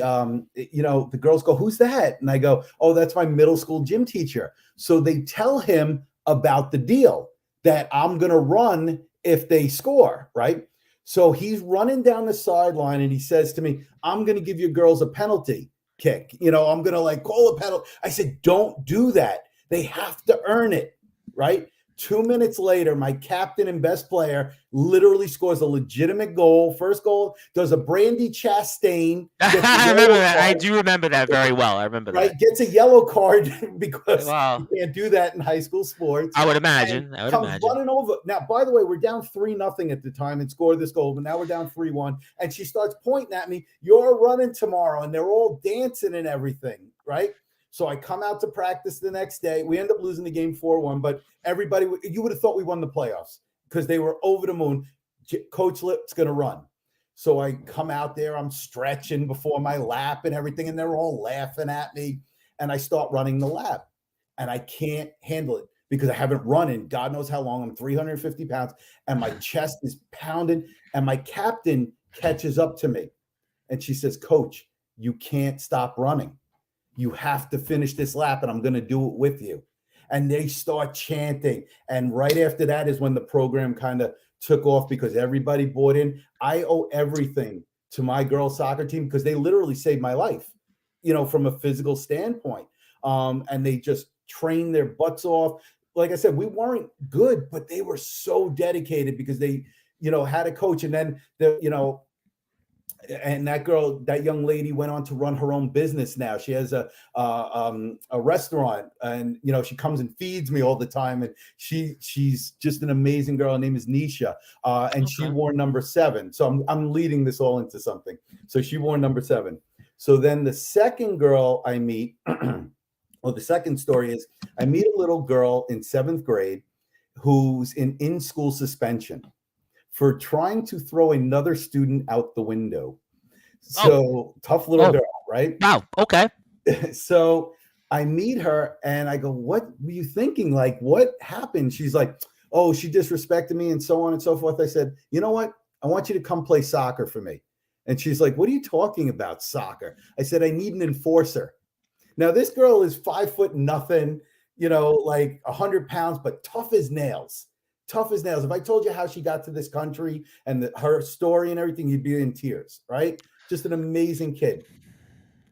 girls go, who's that? And I go, oh, that's my middle school gym teacher. So they tell him about the deal that I'm going to run if they score, right? So he's running down the sideline and he says to me, I'm going to give you girls a penalty kick. I'm going to call a penalty. I said, don't do that. They have to earn it, right? 2 minutes later, my captain and best player literally scores a legitimate goal. First goal, does a Brandy Chastain.
I remember that. I do remember that very well. I remember that.
Gets a yellow card because you can't do that in high school sports.
I would imagine.
Running over. Now, by the way, we're down 3-0 at the time and scored this goal, but now we're down 3-1. And she starts pointing at me, you're running tomorrow. And they're all dancing and everything, right? So I come out to practice the next day. We end up losing the game 4-1, but everybody, you would have thought we won the playoffs because they were over the moon. Coach Lip's going to run. So I come out there, I'm stretching before my lap and everything, and they're all laughing at me. And I start running the lap, and I can't handle it because I haven't run in God knows how long. I'm 350 pounds, and my chest is pounding, and my captain catches up to me. And she says, Coach, you can't stop running. You have to finish this lap, and I'm going to do it with you. And they start chanting. And right after that is when the program kind of took off because everybody bought in. I owe everything to my girls' soccer team because they literally saved my life, from a physical standpoint. And they just trained their butts off. Like I said, we weren't good, but they were so dedicated because they, had a coach. And then, and that young lady went on to run her own business now. She has a restaurant, and she comes and feeds me all the time. And she's just an amazing girl. Her name is Nisha, and she wore number 7. So I'm leading this all into something. So she wore number 7. So then the second girl I meet, well, the second story is I meet a little girl in 7th grade who's in school suspension for trying to throw another student out the window. So tough little girl, right?
Wow. Okay.
So I meet her and I go, what were you thinking? What happened? She's like, oh, she disrespected me and so on and so forth. I said, you know what? I want you to come play soccer for me. And she's like, what are you talking about, soccer? I said, I need an enforcer. Now, this girl is 5 foot nothing, 100 pounds, but tough as nails. Tough as nails. If I told you how she got to this country and her story and everything, you'd be in tears, right? Just an amazing kid.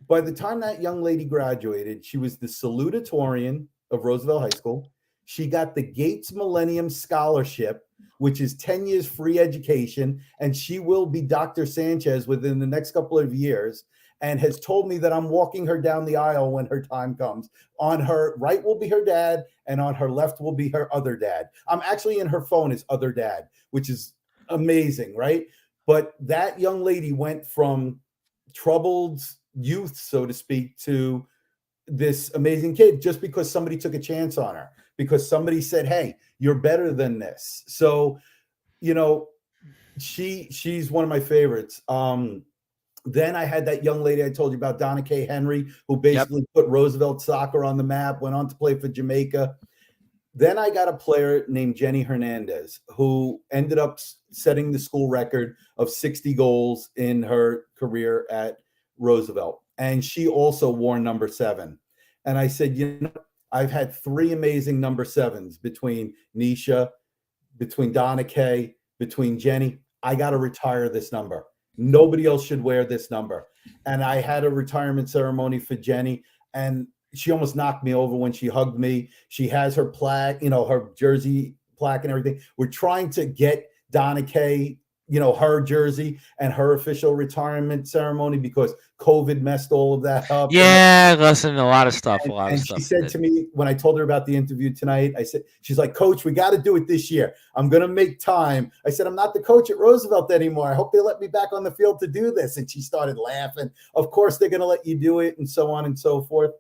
By the time that young lady graduated, she was the salutatorian of Roosevelt High School. She got the Gates Millennium Scholarship, which is 10 years free education, and she will be Dr. Sanchez within the next couple of years, and has told me that I'm walking her down the aisle when her time comes. On her right will be her dad, and on her left will be her other dad. I'm actually in her phone as other dad, which is amazing, right? But that young lady went from troubled youth, so to speak, to this amazing kid just because somebody took a chance on her, because somebody said, hey, you're better than this. So, she's one of my favorites. Then I had that young lady I told you about, Donna K. Henry, who basically put Roosevelt soccer on the map, went on to play for Jamaica. Then I got a player named Jenny Hernandez, who ended up setting the school record of 60 goals in her career at Roosevelt. And she also wore number 7. And I said, I've had 3 amazing number 7s between Nisha, between Donna K, between Jenny. I got to retire this number. Nobody else should wear this number. And I had a retirement ceremony for Jenny, and she almost knocked me over when she hugged me. She has her plaque, her jersey plaque and everything. We're trying to get Donna K her jersey and her official retirement ceremony because COVID messed all of that up.
Yeah, listen, a lot of stuff.
And she said to me when I told her about the interview tonight, she's like, Coach, we got to do it this year. I'm going to make time. I said, I'm not the coach at Roosevelt anymore. I hope they let me back on the field to do this. And she started laughing. Of course, they're going to let you do it, and so on and so forth.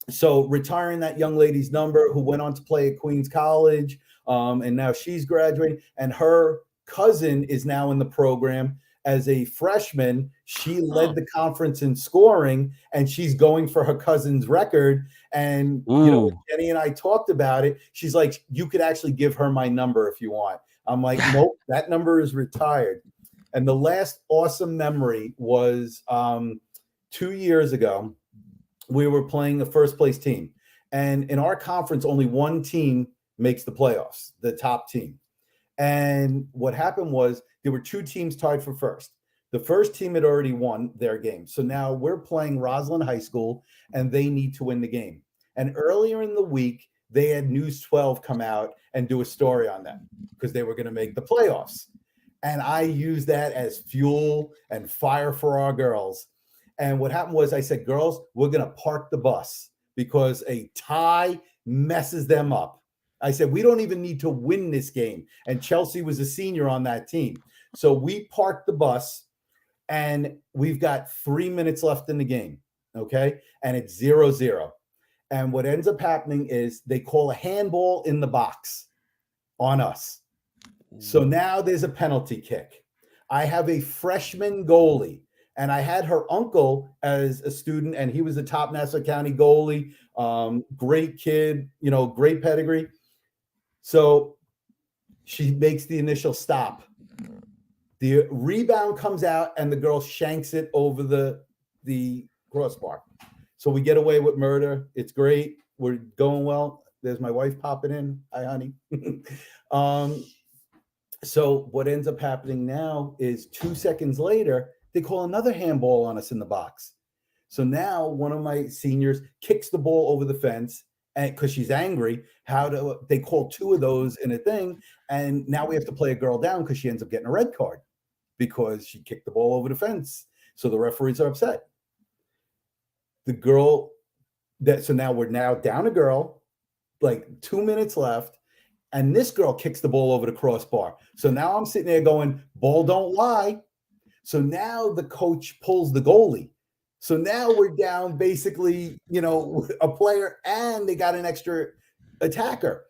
So retiring that young lady's number who went on to play at Queens College, and now she's graduating, and her cousin is now in the program. As a freshman, she led the conference in scoring, and she's going for her cousin's record. And Jenny and I talked about it. She's like, you could actually give her my number if you want. I'm like, nope, that number is retired. And the last awesome memory was 2 years ago. We were playing the first place team, and in our conference, only one team makes the playoffs, the top team. And what happened was there were two teams tied for first. The first team had already won their game. So now we're playing Roslyn High School, and they need to win the game. And earlier in the week, they had News 12 come out and do a story on them because they were going to make the playoffs. And I used that as fuel and fire for our girls. And what happened was I said, girls, we're going to park the bus because a tie messes them up. I said, we don't even need to win this game. And Chelsea was a senior on that team. So we parked the bus, and we've got 3 minutes left in the game, okay? And it's 0-0. And what ends up happening is they call a handball in the box on us. So now there's a penalty kick. I have a freshman goalie, and I had her uncle as a student, and he was a top Nassau County goalie, great kid, great pedigree. So she makes the initial stop. The rebound comes out, and the girl shanks it over the crossbar. So we get away with murder. It's great. We're going well. There's my wife popping in. Hi, honey. So what ends up happening now is 2 seconds later, they call another handball on us in the box. So now one of my seniors kicks the ball over the fence, and because she's angry, they call two of those in a thing, and now we have to play a girl down because she ends up getting a red card because she kicked the ball over the fence. So the referees are upset. So now we're down a girl, like 2 minutes left, and this girl kicks the ball over the crossbar. So now I'm sitting there going, ball don't lie. So now the coach pulls the goalie. So now we're down basically, a player, and they got an extra attacker.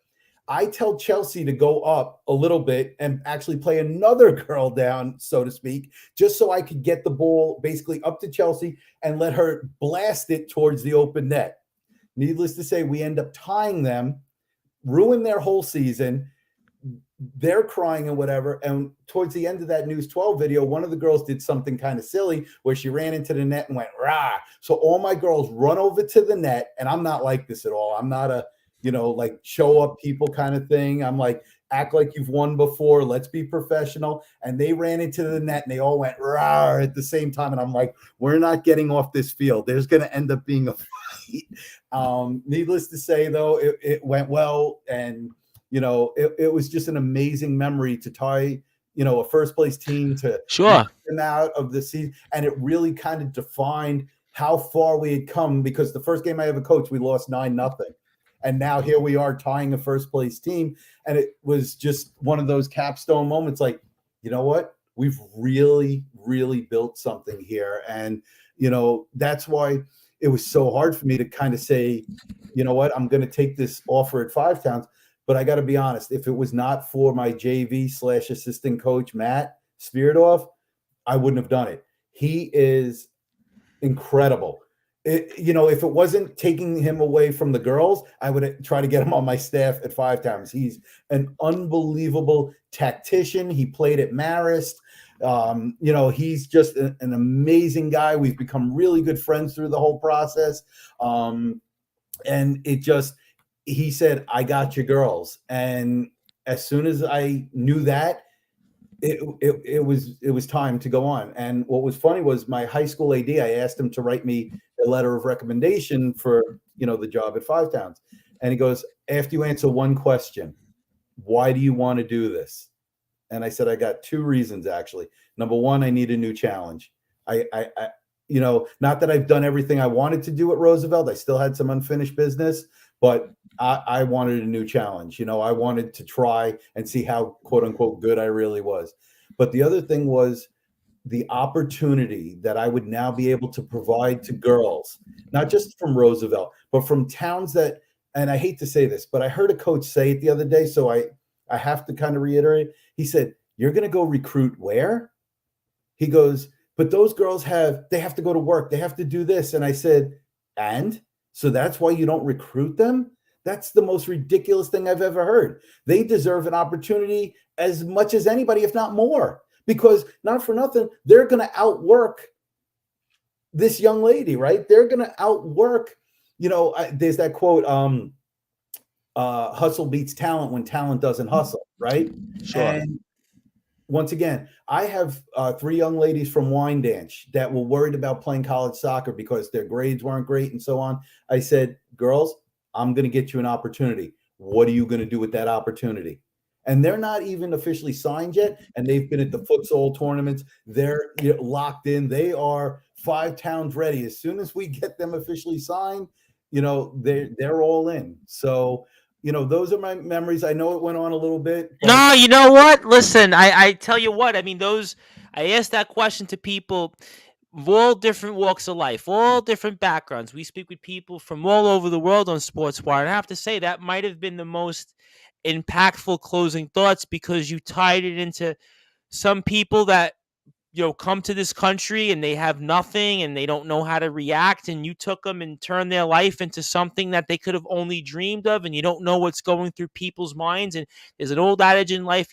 I tell Chelsea to go up a little bit and actually play another girl down, so to speak, just so I could get the ball basically up to Chelsea and let her blast it towards the open net. Needless to say, we end up tying them, ruin their whole season. They're crying and whatever. And towards the end of that News 12 video, one of the girls did something kind of silly where she ran into the net and went, rah. So all my girls run over to the net, and I'm not like this at all. I'm not a, like show up people kind of thing. I'm like, act like you've won before. Let's be professional. And they ran into the net, and they all went rah at the same time. And I'm like, we're not getting off this field. There's going to end up being a fight. Needless to say, though, it went well. And it was just an amazing memory to tie, a first place team to knock them out of the season. And it really kind of defined how far we had come, because the first game I ever coached, we lost 9-0. And now here we are tying a first place team. And it was just one of those capstone moments like, you know what? We've really, really built something here. And, that's why it was so hard for me to kind of say, you know what? I'm going to take this offer at Five Towns. But I got to be honest, if it was not for my JV/assistant coach, Matt Spiridov, I wouldn't have done it. He is incredible. If it wasn't taking him away from the girls, I would try to get him on my staff at Five Towns. He's an unbelievable tactician. He played at Marist. He's just an amazing guy. We've become really good friends through the whole process. And he said, I got you girls. And as soon as I knew that, it was time to go on. And what was funny was my high school AD, I asked him to write me a letter of recommendation for, the job at Five Towns. And he goes, after you answer one question, why do you want to do this? And I said, I got two reasons actually. Number one, I need a new challenge. I not that I've done everything I wanted to do at Roosevelt. I still had some unfinished business, but I wanted a new challenge. I wanted to try and see how quote unquote good I really was. But the other thing was the opportunity that I would now be able to provide to girls, not just from Roosevelt, but from towns that, and I hate to say this, but I heard a coach say it the other day. So I have to kind of reiterate. He said, "You're going to go recruit where?" He goes, "But those girls they have to go to work. They have to do this." And I said, "And so that's why you don't recruit them?" That's the most ridiculous thing I've ever heard. They deserve an opportunity as much as anybody, if not more, because not for nothing, they're going to outwork this young lady, right? They're going to outwork, there's that quote, hustle beats talent when talent doesn't hustle, right?
Sure.
And once again, I have three young ladies from Wyandanch that were worried about playing college soccer because their grades weren't great and so on. I said, girls, I'm going to get you an opportunity. What are you going to do with that opportunity? And they're not even officially signed yet. And they've been at the futsal tournaments. They're locked in. They are 5 towns ready. As soon as we get them officially signed, they're all in. So, those are my memories. I know it went on a little bit. But
No, you know what? Listen, I tell you what. I mean, I asked that question to people of all different walks of life, all different backgrounds. We speak with people from all over the world on Sportswire, and I have to say that might have been the most impactful closing thoughts because you tied it into some people that come to this country and they have nothing and they don't know how to react, and you took them and turned their life into something that they could have only dreamed of, and you don't know what's going through people's minds. And there's an old adage in life: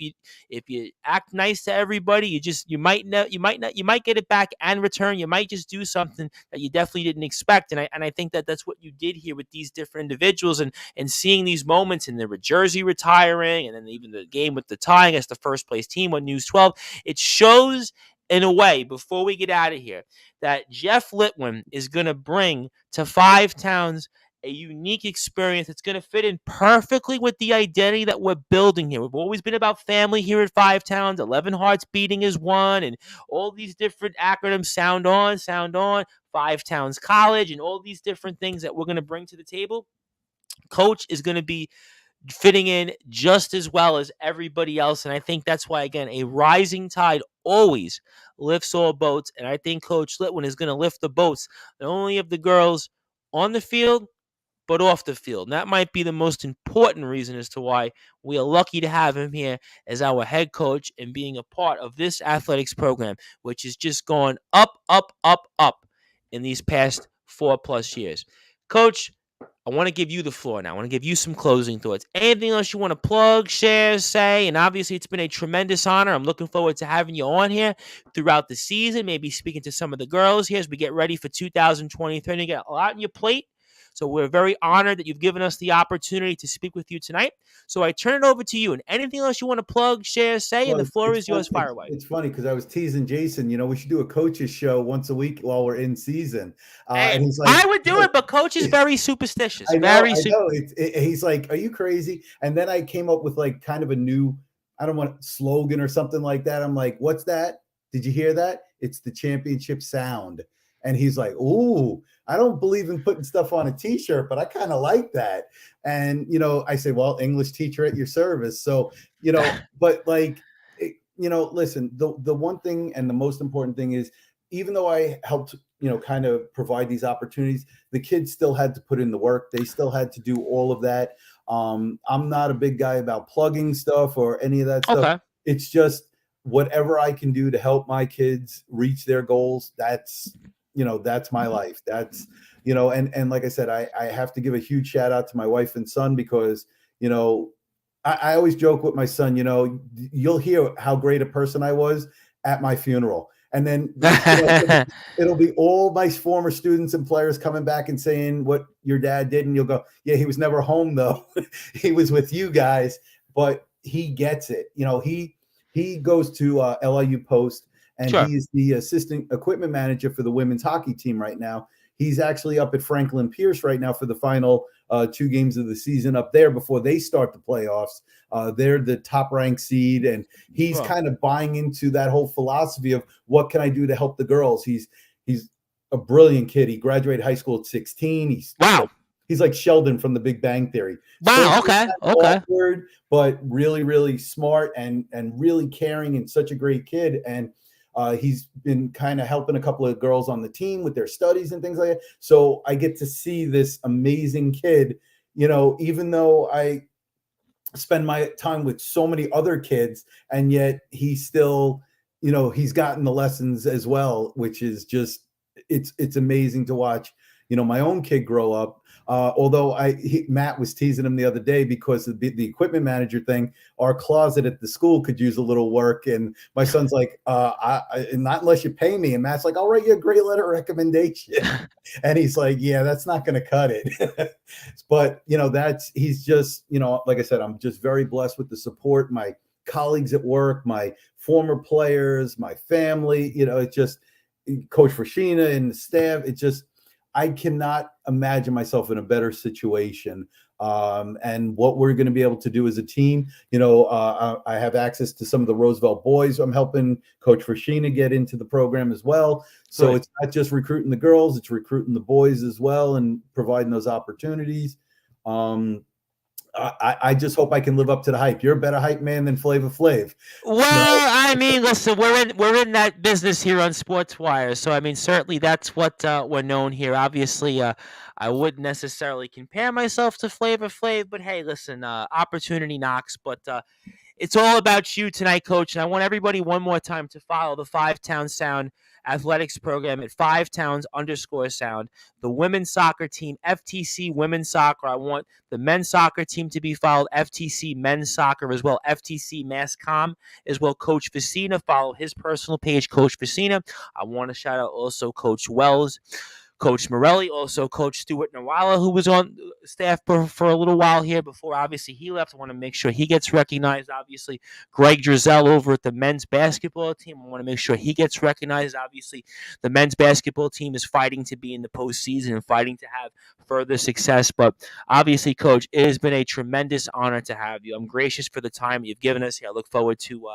if you act nice to everybody, you might get it back and return. You might just do something that you definitely didn't expect. And I think that that's what you did here with these different individuals, and seeing these moments, and the jersey retiring, and then even the game with the tie against the first place team on News 12. It shows, in a way, before we get out of here, that Jeff Littwin is going to bring to 5 towns a unique experience that's going to fit in perfectly with the identity that we're building here. We've always been about family here at 5 towns. 11 Hearts Beating is one, and all these different acronyms: Sound On, 5 Towns College, and all these different things that we're going to bring to the table. Coach is going to be fitting in just as well as everybody else. And I think that's why, again, a rising tide always lifts all boats. And I think Coach Littwin is going to lift the boats, not only of the girls on the field, but off the field. And that might be the most important reason as to why we are lucky to have him here as our head coach and being a part of this athletics program, which has just gone up, up, up, up in these past 4+ years. Coach, I want to give you the floor now. I want to give you some closing thoughts. Anything else you want to plug, share, say? And obviously, it's been a tremendous honor. I'm looking forward to having you on here throughout the season, maybe speaking to some of the girls here as we get ready for 2023. You got a lot on your plate. So we're very honored that you've given us the opportunity to speak with you tonight. So I turn it over to you. And anything else you want to plug, share, say? And the floor is yours. Fire away.
It's funny because I was teasing Jason. We should do a coach's show once a week while we're in season.
Hey,
and he's like,
I would do it, but Coach is very superstitious.
I know. He's like, "Are you crazy?" And then I came up with like kind of a new, I don't want slogan or something like that. I'm like, "What's that? Did you hear that? It's the championship sound." And he's like, "Ooh, I don't believe in putting stuff on a t-shirt, but I kind of like that." And, I say, "Well, English teacher at your service." So, but like, listen, the one thing and the most important thing is, even though I helped, kind of provide these opportunities, the kids still had to put in the work. They still had to do all of that. I'm not a big guy about plugging stuff or any of that stuff.
Okay.
It's just whatever I can do to help my kids reach their goals. That's my life. That's, and like I said, I have to give a huge shout out to my wife and son because, I always joke with my son, you'll hear how great a person I was at my funeral. And then it'll be all my former students and players coming back and saying what your dad did. And you'll go, "Yeah, he was never home though. He was with you guys," but he gets it. He goes to LIU Post, and
Sure.
he's the assistant equipment manager for the women's hockey team right now. he's actually up at Franklin Pierce right now for the final 2 games of the season up there before they start the playoffs. They're the top ranked seed, and he's kind of buying into that whole philosophy of what can I do to help the girls. He's a brilliant kid. He graduated high school at 16. He's like Sheldon from The Big Bang Theory.
Wow. Okay.
Awkward, but really, really smart and really caring, and such a great kid. And he's been kind of helping a couple of girls on the team with their studies and things like that. So I get to see this amazing kid, even though I spend my time with so many other kids, and yet he's still, he's gotten the lessons as well, which is just, it's amazing to watch, my own kid grow up. Although Matt was teasing him the other day because of the equipment manager thing, our closet at the school could use a little work. And my son's like, not unless you pay me. And Matt's like, I'll write you a great letter of recommendation. And he's like, yeah, that's not going to cut it. But, he's just, like I said, I'm just very blessed with the support, my colleagues at work, my former players, my family, it's just Coach Frashina and the staff. I cannot imagine myself in a better situation. And what we're going to be able to do as a team, I have access to some of the Roosevelt boys. I'm helping Coach Frashina get into the program as well. So It's not just recruiting the girls, it's recruiting the boys as well and providing those opportunities. I just hope I can live up to the hype. You're a better hype man than Flava Flav.
Well, I mean, listen, we're in that business here on Sportswire, so I mean, certainly that's what we're known here. Obviously, I wouldn't necessarily compare myself to Flava Flav, but hey, listen, opportunity knocks, but it's all about you tonight, Coach, and I want everybody one more time to follow the 5-Town Sound athletics program at 5towns_sound. The women's soccer team, FTC Women's Soccer. I want the men's soccer team to be followed, FTC Men's Soccer as well, FTC Masscom as well. Coach Vicina, follow his personal page, Coach Vicina. I want to shout out also Coach Wells, Coach Morelli, also Coach Stuart Nawala, who was on staff for a little while here before obviously he left. I want to make sure he gets recognized. Obviously, Greg Drizel over at the men's basketball team. I want to make sure he gets recognized. Obviously, the men's basketball team is fighting to be in the postseason and fighting to have further success. But obviously, Coach, it has been a tremendous honor to have you. I'm gracious for the time you've given us here. I look forward to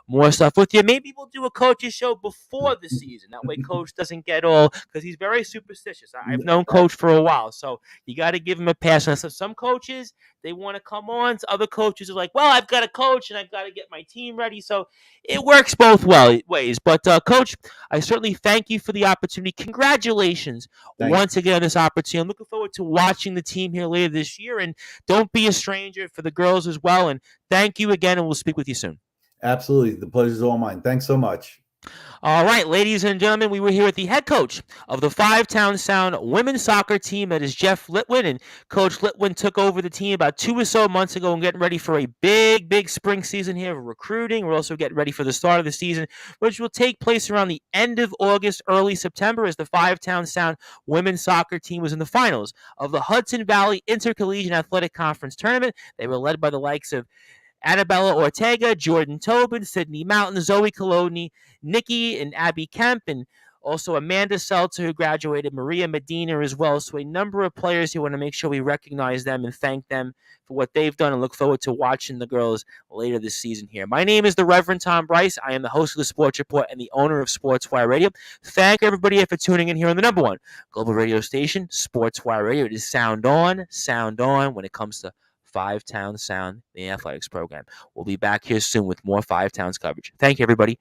more stuff with you. Maybe we'll do a coach's show before the season. That way Coach doesn't get all, because he's very superstitious. I've known Coach for a while, so you got to give him a pass. And so some coaches, they want to come on. So other coaches are like, well, I've got a coach and I've got to get my team ready. So it works both ways. But Coach, I certainly thank you for the opportunity. Congratulations once again on this opportunity. I'm looking forward to watching the team here later this year. And don't be a stranger for the girls as well. And thank you again, and we'll speak with you soon.
Absolutely. The pleasure's all mine. Thanks so much.
All right, ladies and gentlemen, we were here with the head coach of the 5-Town Sound women's soccer team. That is Jeff Littwin. And Coach Littwin took over the team about 2 or so months ago and getting ready for a big spring season here of recruiting. We're also getting ready for the start of the season, which will take place around the end of August, early September, as the 5-Town Sound women's soccer team was in the finals of the Hudson Valley Intercollegiate Athletic Conference Tournament. They were led by the likes of Annabella Ortega, Jordan Tobin, Sydney Mountain, Zoe Colodny, Nikki and Abby Kemp, and also Amanda Seltzer, who graduated, Maria Medina as well. So a number of players who want to make sure we recognize them and thank them for what they've done, and look forward to watching the girls later this season here. My name is the Reverend Tom Bryce. I am the host of the Sports Report and the owner of Sportswire Radio. Thank everybody for tuning in here on the number one global radio station, Sportswire Radio. It is sound on when it comes to 5-Town Sound, the athletics program. We'll be back here soon with more 5 Towns coverage. Thank you, everybody.